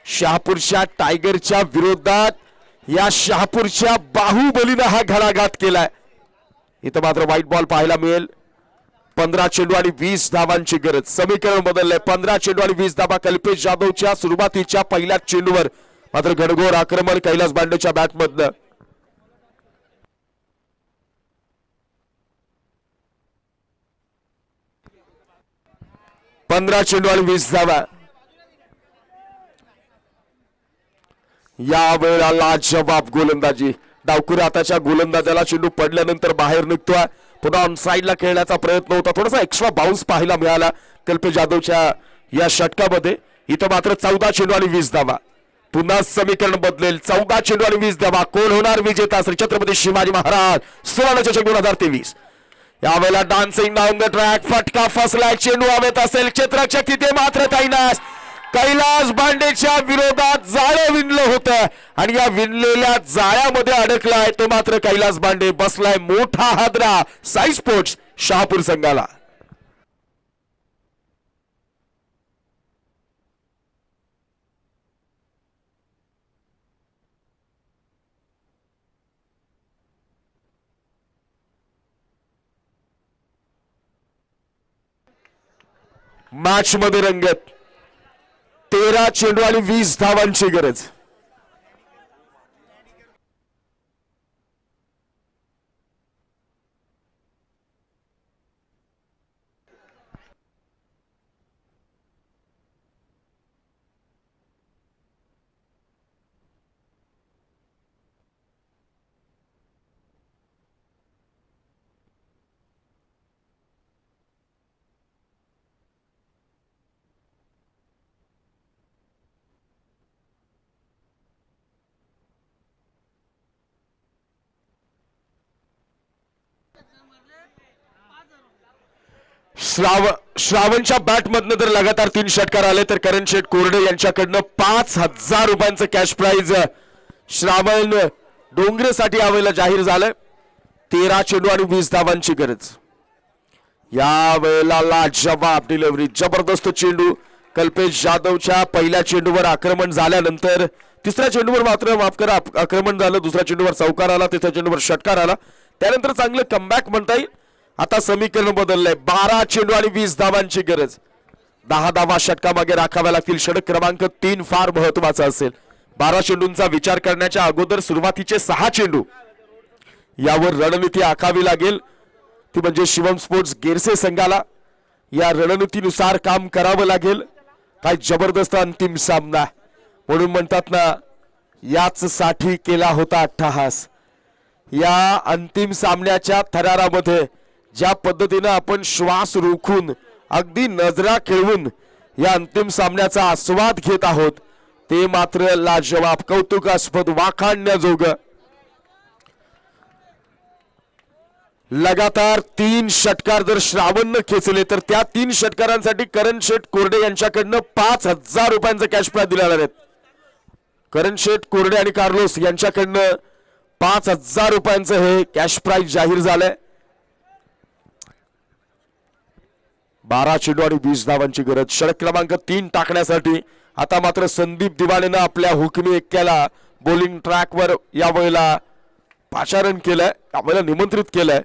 शहापूरच्या टायगरच्या विरोधात या शहापूरच्या बाहुबलीनं हा घणाघात केलाय. इथं मात्र व्हाईट बॉल पाहायला मिळेल. 15 चेंडू आणि 20 धावांची गरज. समीकरण बदललंय. 15 चेंडू आणि 20 धावा कल्पेश जाधवच्या सुरुवातीच्या पहिल्या चेंडूवर मात्र घनघोर आक्रमण कैलास बांडेच्या बॅटमधनं. 15 चेंडू आणि 20 धावा. या वेळेला जवाब गोलंदाजी. डावखुऱ्या हाताच्या गोलंदाजाला चेंडू पडल्यानंतर बाहेर निघतोय. पुन्हा ऑन साइडला खेळण्याचा प्रयत्न होता. थोडासा एक्स्ट्रा बाउन्स पाहायला मिळाला कल्पेश जाधवच्या या षटकामध्ये. इथं मात्र 14 चेंडू आणि 20 धावा. पुन्हा समीकरण बदलेल. 14 चेंडू आणि 20 धावा. कोण होणार विजेता? श्री छत्रपती शिवाजी महाराज सुवर्णचषक 2023. यावेळेला डान्सिंग डाऊन द ट्रॅक. फटका फसलाय. चेंडू हवेत असेल. क्षेत्ररक्षक तिथे मात्र काही नाश. कैलास बांडेच्या विरोधात जाळं विणलं होतं आणि या विणलेल्या जाळ्यामध्ये अडकलाय तो मात्र कैलास बांडे. बसलाय मोठा हादरा साई स्पोर्ट्स शहापूर संघाला. मॅच मध्ये रंगत. 13 चेंडू आणि 20 धावांची गरज. श्रावणच्या बॅट मधनं जर लगातार 3 षटकार आले तर करण शेठ कोरडे यांच्याकडनं 5,000 रुपयांचं कॅश प्राइज श्रावण डोंगरेसाठी यावेळेला जाहीर झालंय. 13 चेंडू आणि 20 धावांची गरज. या वेळेला लाजवाब डिलिव्हरी, जबरदस्त चेंडू. कल्पेश जाधवच्या पहिल्या चेंडूवर आक्रमण झाल्यानंतर तिसऱ्या चेंडूवर मात्र माफ करा आक्रमण झालं, दुसऱ्या चेंडूवर चौकार आला, तिसऱ्या चेंडूवर षटकार आला, त्यानंतर चांगलं कमबॅक म्हणता येईल. आता समीकरण बदललंय. 12 चेंडू आणि 20 धावांची गरज. 10 धावा षटकामागे राखाव्या लागतील. षटक क्रमांक 3 फार महत्वाचा असेल. 12 चेंडूंचा विचार करण्याच्या अगोदर सुरुवातीचे 6 चेंडू यावर रणनीती आखावी लागेल. ती म्हणजे शिवम स्पोर्ट्स गेरसे संघाला या रणनीतीनुसार काम करावं लागेल. काय जबरदस्त अंतिम सामना, म्हणून म्हणतात ना याच साठी केला होता अट्टहास. या अंतिम सामन्याच्या थरारामध्ये ज्या पद्धतीने आपण श्वास रोखून अगदी नजरा खेळवून या अंतिम सामन्याचा आस्वाद घेत आहोत ते मात्र लाजवाब, कौतुकास्पद, वाखाणण्याजोगं. लगातार 3 षटकार जर श्रावणनं खेचले तर त्या 3 षटकारांसाठी करण शेठ कोरडे यांच्याकडनं 5,000 रुपयांचं कॅश प्राइज दिले जाणार आहेत. करण शेठ कोरडे आणि कार्लोस यांच्याकडनं 5,000 रुपयांचं हे कॅश प्राइज जाहीर झालंय. 12 चेंडू आणि 20 धावांची गरज. षटक क्रमांक 3 टाकण्यासाठी आता मात्र संदीप दिवाणेनं आपल्या हुकमी एक्क्याला बॉलिंग ट्रॅकवर या वेळेला पाचारण केलंय, यावेळेला निमंत्रित केलंय.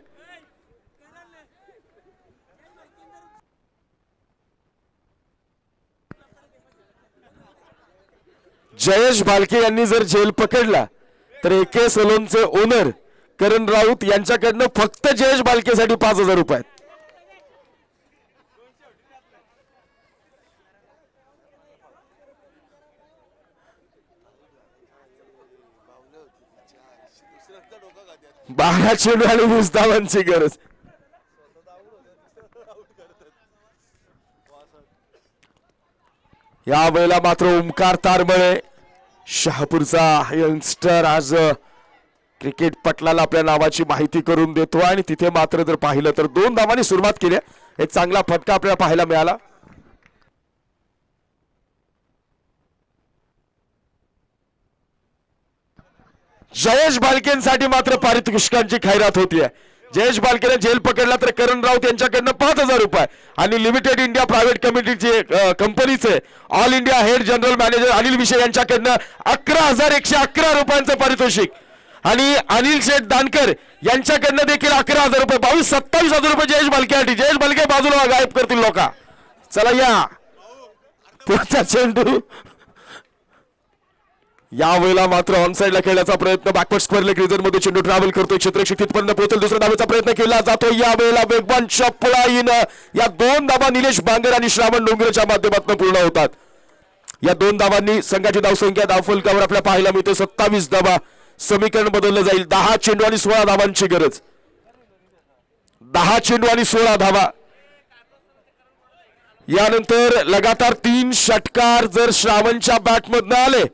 जयेश भालके यांनी जर झेल पकडला तर एके सलोनचे ओनर करण राऊत यांच्याकडनं फक्त जयेश भालकेसाठी 5,000 रुपये. बारा चेंडू आणि 20 धावांची गरज. या वेळेला मात्र ओमकार तारमळे शहापूरचा यंगस्टर आज क्रिकेट पटलाला आपल्या नावाची माहिती करून देतो आणि तिथे मात्र जर पाहिलं तर 2 धावांनी सुरुवात केली. एक चांगला फटका आपल्याला पाहायला मिळाला. जयेश बालकेंसाठी मात्र पारितोषिकांची खैरात होतीये. जयेश बालकेने झेल पकडला तर करण राऊत यांच्याकडनं 5,000 रुपये आणि लिमिटेड इंडिया प्रायव्हेट कमिटीचे कंपनीचे all India head general manager Anil विषय यांच्याकडनं 11,111 रुपयांचं पारितोषिक आणि अनिल शेठ दानकर यांच्याकडनं देखील 11,000 रुपये. 22-27,000 रुपये जयेश बालकेसाठी. जयेश बालके बाजूला गायब करतील लोक. चला या पुढचा चेंडू. या वेळेला मात्र ऑन साइडला खेळण्याचा प्रयत्न. बॅकवर्ड स्क्वेअर लेग रिझन मध्ये चेंडू ट्रॅव्हल करतोय. क्षेत्ररक्षक तिथपर्यंत पोहोचेल. दुसऱ्या धावेचा प्रयत्न केला जातो. या वेळेला वेगवान चपळाईन या 2 धावा निलेश बांगर आणि श्रावण डोंगरेच्या माध्यमातून पूर्ण होतात. या 2 धावांनी संघाची धावसंख्या धावफलकावर आपल्याला पाहायला मिळते 27 धावा. समीकरण बदललं जाईल. 10 चेंडू आणि 16 धावांची गरज. 10 चेंडू आणि 16 धावा. यानंतर लगातार 3 षटकार जर श्रावणच्या बॅटमधनं आले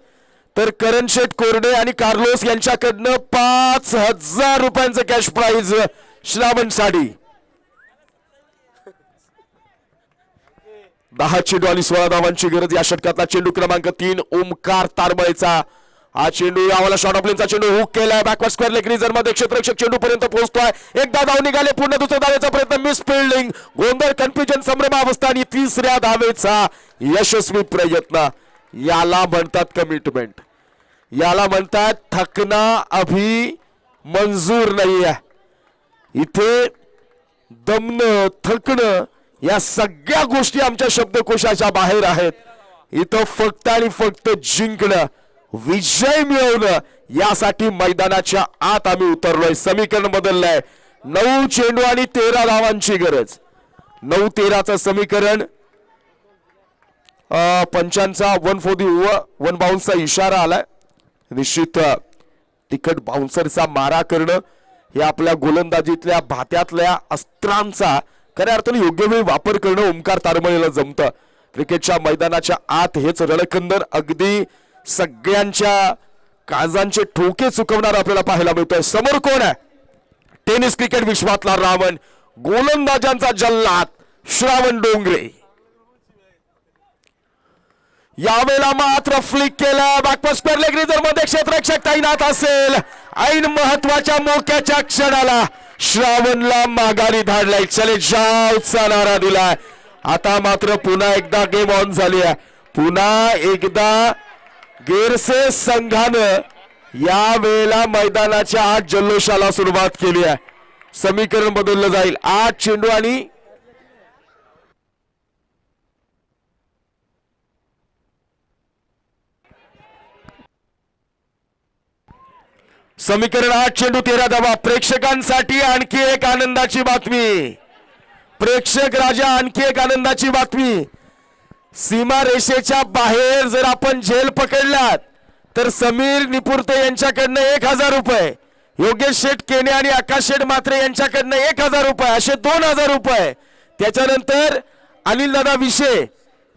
तर करण शेठ कोरडे आणि कार्लोस यांच्याकडनं 5,000 रुपयांचं कॅश प्राइज श्रावणसाठी. 10 चेंडू आणि 16 धावांची गरज. या षटकातला चेंडू क्रमांक 3 ओमकार तारमळेचा. हा चेंडू यावाला शॉर्ट ऑफ लेनचा चेंडू हुक केलाय. बॅकवर्ड स्क्वेअर लेग रिझन मध्ये क्षेत्ररक्षक चेंडू पर्यंत पोहोचतोय. एकदा धाव निघाले. पूर्ण दुसऱ्या धावेचा प्रयत्न. मिस फिल्डिंग, गोंधळ, कन्फ्युजन, संभ्रमावस्था आणि तिसऱ्या धावेचा यशस्वी प्रयत्न. याला म्हणतात कमिटमेंट. याला म्हणतात थकना अभी मंजूर नाही आहे. इथे दमणं, थकणं या सगळ्या गोष्टी आमच्या शब्दकोशाच्या बाहेर आहेत. इथं फक्त आणि फक्त जिंकणं, विजय मिळवणं यासाठी मैदानाच्या आत आम्ही उतरलोय. समीकरण बदललंय. 9 चेंडू आणि 13 धावांची गरज. 9-13चं समीकरण. पंचांचा 1 फॉर दी ओव्हर, 1 बाउन्सचा इशारा आलाय. निश्चित तिखट बाउन्सरचा मारा करणं हे आपल्या गोलंदाजीतल्या भात्यातल्या अस्त्रांचा खऱ्या अर्थाने योग्य वेळी वापर करणं ओमकार तारमळेला जमतं. क्रिकेटच्या मैदानाच्या आत हेच रणकंदर अगदी सगळ्यांच्या काळजांचे ठोके चुकवणार आपल्याला पाहायला मिळतोय. समोर कोण आहे? टेनिस क्रिकेट विश्वातला रावण, गोलंदाजांचा जल्लाद श्रावण डोंगरे. यावेळेला मात्र फ्लिक केलं, बॅकवर्ड स्क्वेअर लेग रिझर्व मध्ये क्षेत्ररक्षक तैनात असेल. ऐन महत्वाच्या मोक्याच्या क्षणाला श्रावणला माघारी धाडलाय. चले जावचा नारा दिलाय. आता मात्र पुन्हा एकदा गेम ऑन झाली आहे. पुन्हा एकदा गेरसे संघानं या वेळेला मैदानाच्या आत जल्लोषाला सुरुवात केली आहे. समीकरण बदललं जाईल. 8 चेंडू आणि समीकरण 8 चेंडू 13 धावा. प्रेक्षकांसाठी आणखी एक आनंदाची बातमी. प्रेक्षक राजा आणखी एक आनंदाची बातमी. सीमा रेषेच्या बाहेर जर आपण झेल पकडलात तर समीर निपुर्ते यांच्याकडनं 1000 रुपये, योगेश शेठ केने आणि आकाश शेठ मात्रे यांच्याकडनं 1000 रुपये, असे 2000 रुपये. त्याच्यानंतर अनिल दादा विशे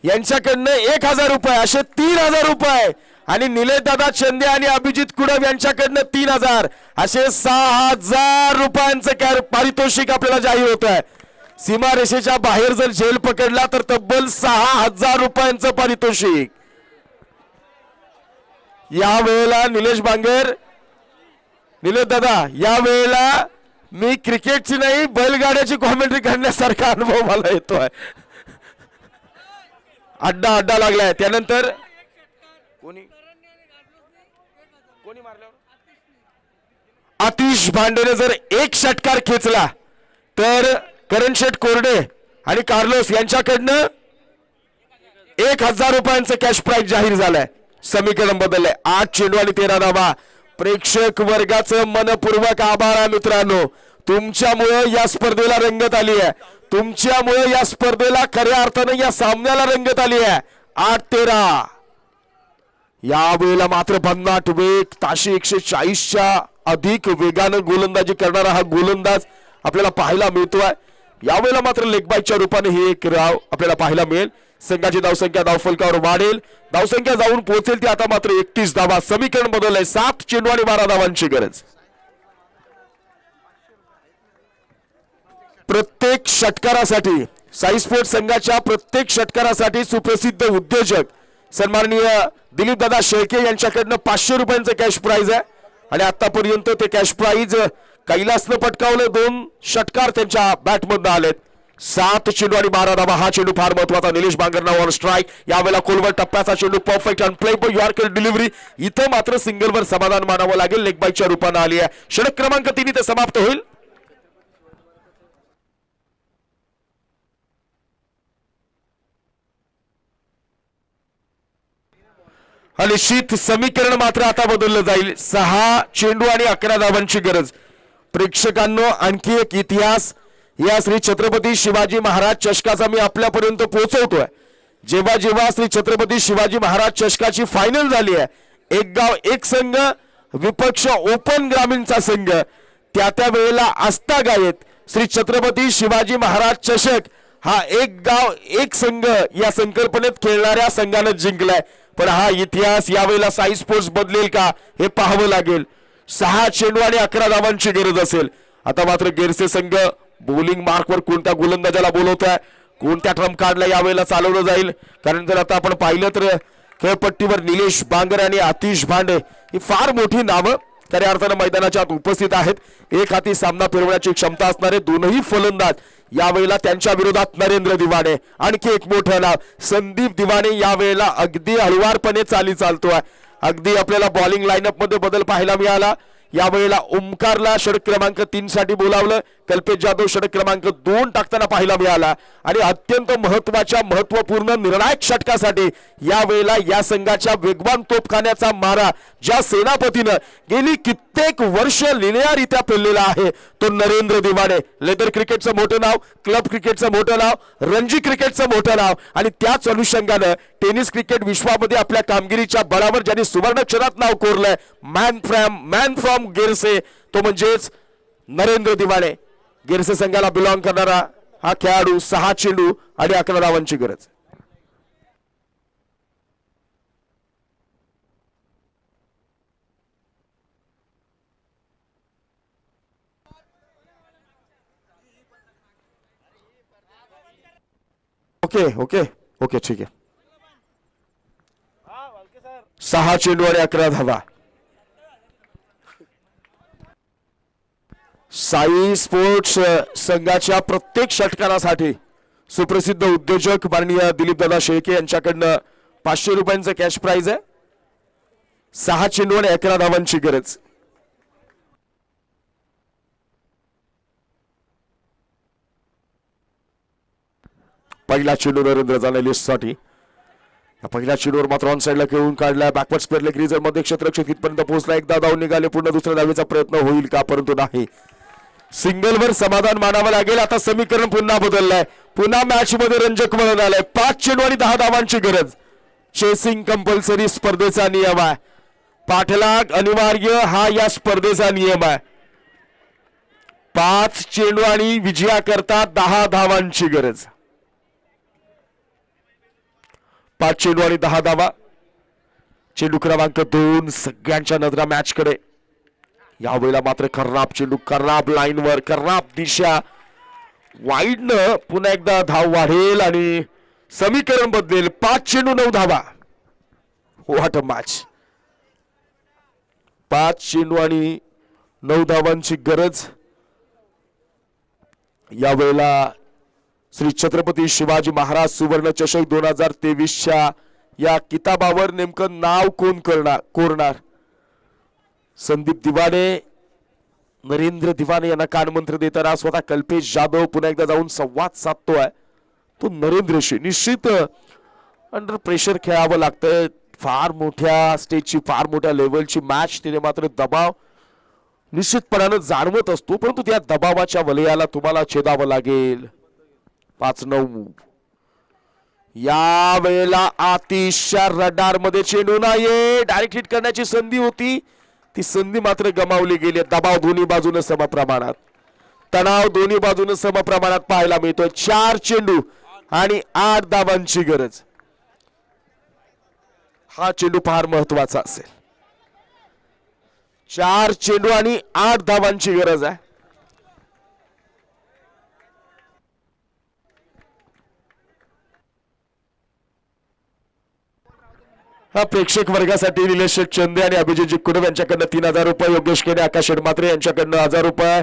यांच्याकडनं 1000 रुपये, असे 3000 रुपये. आणि निलेश दादा चंदे आणि अभिजित कुडव यांच्याकडनं 3000, असे 6000 रुपयांचं पारितोषिक आपल्याला जाहीर होत आहे. सीमा रेषेच्या बाहेर जर झेल पकडला तर तब्बल 6000 रुपयांचं पारितोषिक. या वेळेला निलेश बांगर, निलेश दादा, या वेळेला मी क्रिकेटची नाही बैलगाड्याची कॉमेंट्री करण्यासारखा अनुभव मला येतोय. अड्डा अड्डा लागलाय. त्यानंतर कोणी मारल्यावर आतिश भांडेने जर एक षटकार खेचला तर करण शेठ कोरडे आणि कार्लोस यांच्याकडनं 1000 रुपयांचं कॅश प्राइज जाहीर झालंय. समीकरण बदललंय. 8 चेंडू आणि 13 धावा. प्रेक्षक वर्गाचं मनपूर्वक आभार आहे मित्रांनो. तुमच्यामुळे या स्पर्धेला रंगत आली आहे. तुमच्यामुळे या स्पर्धेला खऱ्या अर्थानं या सामन्याला रंगत आली आहे. 8-13. या वेळेला मात्र भन्नाट वेग, ताशी 140च्या अधिक वेगानं गोलंदाजी करणारा हा गोलंदाज आपल्याला पाहायला मिळतोय. यावेळेला मात्र लेगबाईच्या रूपाने ही एक राव आपल्याला पाहायला मिळेल. संघाची धावसंख्या धावफलकावर वाढेल. धावसंख्या जाऊन पोहोचेल ती आता मात्र 31 धावा. समीकरण बदललंय. 7 चेंडू आणि 12 धावांची गरज. प्रत्येक षटकारासाठी साई स्पोर्ट्स संघाच्या प्रत्येक षटकारासाठी सुप्रसिद्ध उद्योजक सन्माननीय दिलीप दादा शेळके यांच्याकडनं 500 रुपयांचं कॅश प्राइज आहे. आणि आतापर्यंत ते कॅश प्राइज कैलासनं पटकावलं. 2 षटकार त्यांच्या बॅटमधनं आलेत. 7 चेंडू आणि 12 धावा. हा चेंडू फार महत्वाचा. निलेश बांगर नावावर स्ट्राईक. यावेळेला खोलवर टप्प्याचा चेंडू, perfect and play boy yorker delivery. इथं मात्र सिंगलवर समाधान मानावं लागेल. लेगबाईच्या रूपानं आली आहे. षटक क्रमांक 3 इथे समाप्त होईल. निश्चित समीकरण मात्र आता बदललं जाईल. 6 चेंडू आणि 11 धावांची गरज. प्रेक्षकांनो, आणखी एक इतिहास या श्री छत्रपती शिवाजी महाराज चषकाचा मी आपल्यापर्यंत पोहोचवतोय. जेव्हा जेव्हा श्री छत्रपती शिवाजी महाराज चषकाची फायनल झाली आहे, एक गाव एक संघ विपक्ष ओपन ग्रामीणचा संघ, त्या वेळेला आस्थागायत श्री छत्रपती शिवाजी महाराज चषक हा एक गाव एक संघ या संकल्पनेत खेळणाऱ्या संघानं जिंकलाय. पण हा इतिहास यावेळेला साई स्पोर्ट्स बदलेल का हे पाहावं लागेल. 6 चेंडू आणि 11 धावांची गरज असेल. आता मात्र गेरसे संघ बॉलिंग मार्कवर कोणत्या गोलंदाजाला बोलवत आहे, कोणत्या ट्रम्प कार्डला यावेळेला चालवलं जाईल. कारण जर आता आपण पाहिलं तर खेळपट्टीवर निलेश बांगर आणि आतिश भांडे ही फार मोठी नावं खऱ्या अर्थानं मैदानाच्या आत उपस्थित आहेत. एक हाती सामना फिरवण्याची क्षमता असणारे दोनही फलंदाज यावेळेला त्यांच्या विरोधात नरेंद्र दिवाणे. आणखी एक मोठं नाव संदीप दिवाणे यावेळेला अगदी हळुवारपणे चालतोय. अगदी आपल्याला बॉलिंग लाईनअप मध्ये बदल पाहायला मिळाला. यावेळेला ओमकारला षटक क्रमांक 3 साठी बोलावलं. कल्पेश जाधव षटक क्रमांक 2 टाकताना पाहायला मिळाला. आणि अत्यंत महत्वपूर्ण निर्णायक षटकासाठी यावेळेला या संघाच्या वेगवान तोफखान्याचा मारा ज्या सेनापतीनं गेली कित्येक वर्ष लिनियारित्या पेललेला आहे तो नरेंद्र दिवाणे. लेदर क्रिकेटचं मोठं नाव, क्लब क्रिकेटचं मोठं नाव, रणजी क्रिकेटचं मोठं नाव आणि त्याच अनुषंगानं टेनिस क्रिकेट विश्वामध्ये आपल्या कामगिरीच्या बळावर ज्यांनी सुवर्णाक्षरात नाव कोरलंय, मॅन फ्रॉम गेरसे, तो म्हणजेच नरेंद्र दिवाणे. गेरसे संघाला बिलॉंग करणारा हा खेळाडू. 6 चेंडू आणि 11 धावांची गरज. ओके ओके ओके ठीक आहे. 6 चेंडू आणि 11 धावा. साई स्पोर्ट्स संघाच्या प्रत्येक षटकारासाठी सुप्रसिद्ध उद्योजक माननीय दिलीपदादा शेळके यांच्याकडनं 500 रुपयांचं कॅश प्राइज आहे. 6 चेंडू आणि 11 धावांची गरज. पहिला चेंडू नरेंद्र जाणे लिस्टसाठी. पहिल्या चेंडूवर मात्र ऑन साइडला खेळून काढला. बॅकवर्ड स्क्वेअर लेग रिझर्व मध्ये क्षेत्ररक्षक इथपर्यंत पोहोचला. एकदा धाव निघाले. पुन्हा दुसऱ्या धावेचा प्रयत्न होईल का, परंतु नाही. सिंगलवर समाधान मानावं लागेल. आता समीकरण पुन्हा बदललंय. पुन्हा मॅच मध्ये रंजक वळण आलंय. 5 चेंडू आणि 10 धावांची गरज. चेसिंग कंपल्सरी स्पर्धेचा नियम आहे. पाठलाग अनिवार्य हा या स्पर्धेचा नियम आहे. 5 चेंडू आणि विजयाकरता 10 धावांची गरज. 5 चेंडू आणि 10 धावा. चेंडू क्रमांक 2. सगळ्यांच्या नजरा मॅच कडे. यावेळेला मात्र खराब चेंडू, खराब लाईनवर, खराब दिशा. वाईडनं पुन्हा एकदा धाव वाढेल आणि समीकरण बदलेल. 5 चेंडू 9 धावा. What a match. 5 चेंडू आणि 9 धावांची गरज. यावेळेला श्री छत्रपती शिवाजी महाराज सुवर्ण चषक 2023च्या या किताबावर नेमकं नाव कोण कोरणार. संदीप दिवाने, नरेंद्र दिवाने यांना कानमंत्र देताना स्वतः कल्पेश जाधव पुन्हा एकदा जाऊन संवाद साधतोय. तो नरेंद्रशी निश्चित अंडर प्रेशर खेळावं लागतं. फार मोठ्या स्टेजची, फार मोठ्या लेवलची मॅच. तिने मात्र दबाव निश्चितपणानं जाणवत असतो, परंतु त्या दबावाच्या वलयाला तुम्हाला छेदावं लागेल. 5-9. या वेळेला आतिशच्या रडार मध्ये चेंडू नाहीये. डायरेक्ट हिट करण्याची संधी होती, ती संधी मात्र गमावली गेली. दबाव दोन्ही बाजूने समप्रमाणात, तणाव दोन्ही बाजूने समप्रमाणात पाहायला मिळतोय. 4 चेंडू आणि 8 धावांची गरज. हा चेंडू फार महत्वाचा असेल. 4 चेंडू आणि 8 धावांची गरज आहे. हा प्रेक्षक वर्गासाठी निलेश चंदे आणि अभिजित जिक्कुडव यांच्याकडनं 3000 रुपये. योगेश केने, आकाश शेडमात्रे यांच्याकडनं 1000 रुपये.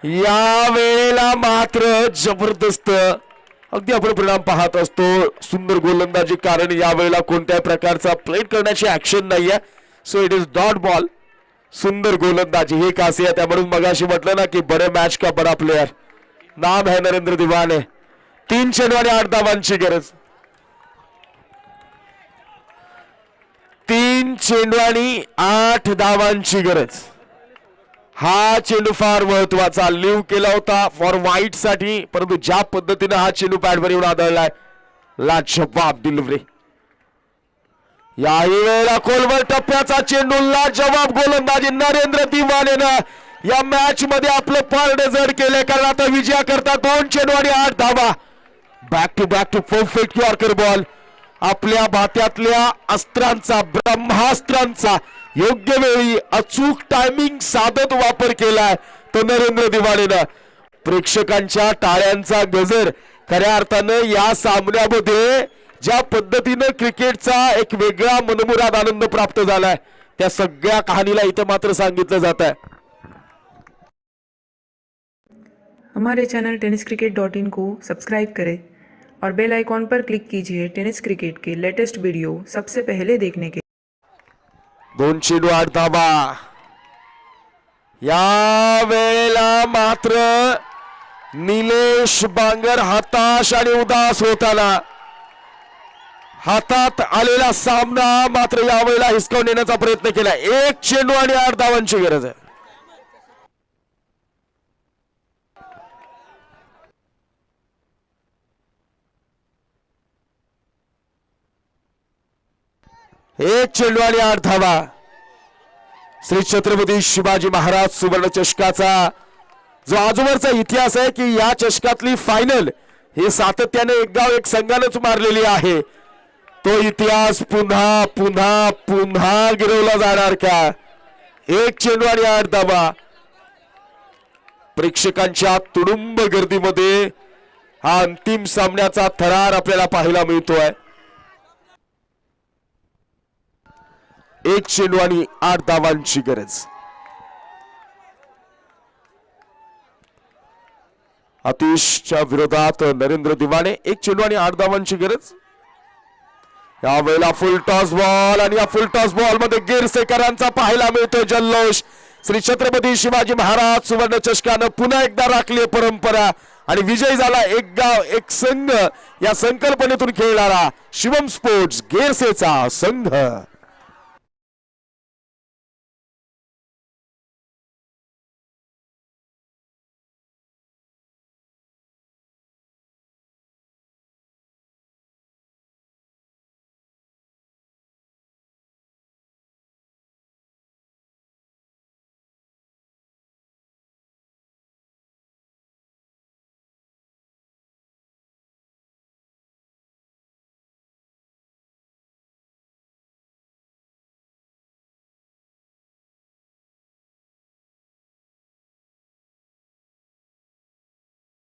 या वेळेला मात्र जबरदस्त अगदी आपण परिणाम पाहत असतो. सुंदर गोलंदाजी, कारण या वेळेला कोणत्याही प्रकारचा प्लेट करण्याची ऍक्शन नाहीये. So it is dot ball. सुंदर गोलंदाजी ही खासियत आहे. म्हणून मगाशी म्हटलं ना की बडे मॅच का बडा प्लेयर. नाम है नरेंद्र दिवाने. 3 चेंडू आणि 8 धावांची गरज. 3 चेंडू आणि 8 धावांची गरज. हा चेंडू फार महत्वाचा. लिव्ह केला होता फॉर वाईट साठी, परंतु ज्या पद्धतीने हा चेंडू पॅडवर येऊन आदळलाय, लाजवाब डिलिव्हरी. याही वेळेला खोलवर टप्प्याचा चेंडू, लाजवाब गोलंदाजी नरेंद्र दिवानेनं या मॅच मध्ये आपलं पारडे जड केले. कारण आता विजया करता 2 चेंडू आणि 8 धावा. Back to perfect yorker ball. आपल्या भात्यातल्या अस्त्रांचा, ब्रह्मास्त्रांचा योग्य वेळी अचूक टायमिंग साधत वापर केलाय तो नरेंद्र दिवानेनं. प्रेक्षकांच्या टाळ्यांचा गजर. खऱ्या अर्थानं या सामन्यामध्ये ज्या पद्धतीनं क्रिकेटचा एक वेगळा मनमुराद आनंद प्राप्त झालाय, त्या सगळ्या कहाणीला इथं मात्र सांगितलं जात आहे. हमारे चैनल tenniscricket.in को सब्सक्राइब करें और बेल आइकॉन पर क्लिक कीजिए टेनिस क्रिकेट के लेटेस्ट वीडियो सबसे पहले देखने के। 2 चेंडू 8 धावा. या वेळेला मात्र निलेश बांगर हताश आणि उदास होताना. हातात आलेला सामना मात्र यावेळेला हिसकावून नेण्याचा प्रयत्न केला. 1 चेंडू आणि 8 धावांची गरज आहे. एक चेंडू आणि 8 धावा. श्री छत्रपती शिवाजी महाराज सुवर्ण चषकाचा जो आजवरचा इतिहास आहे की या चषकातली फायनल हे सातत्याने एकदा एक संघानेच मारलेली आहे. तो इतिहास पुन्हा पुन्हा पुन्हा गिरवला जाणार का? 1 चेंडू आणि 8 धावा. प्रेक्षकांच्या तुडुंब गर्दीमध्ये हा अंतिम सामन्याचा थरार आपल्याला पाहायला मिळतोय. 1 चेंडू आणि 8 धावांची गरज. आतिशच्या विरोधात नरेंद्र दिवाणे. 1 चेंडू आणि 8 धावांची गरज. यावेळेला फुल टॉस बॉल आणि या फुल टॉस बॉल मध्ये गिरसेकरांचा पाहायला मिळतोय जल्लोष. श्री छत्रपती शिवाजी महाराज सुवर्ण चषकानं पुन्हा एकदा राखली परंपरा आणि विजय झाला. एक गाव एक संघ या संकल्पनेतून खेळणारा शिवम स्पोर्ट्स गेरसेचा संघ.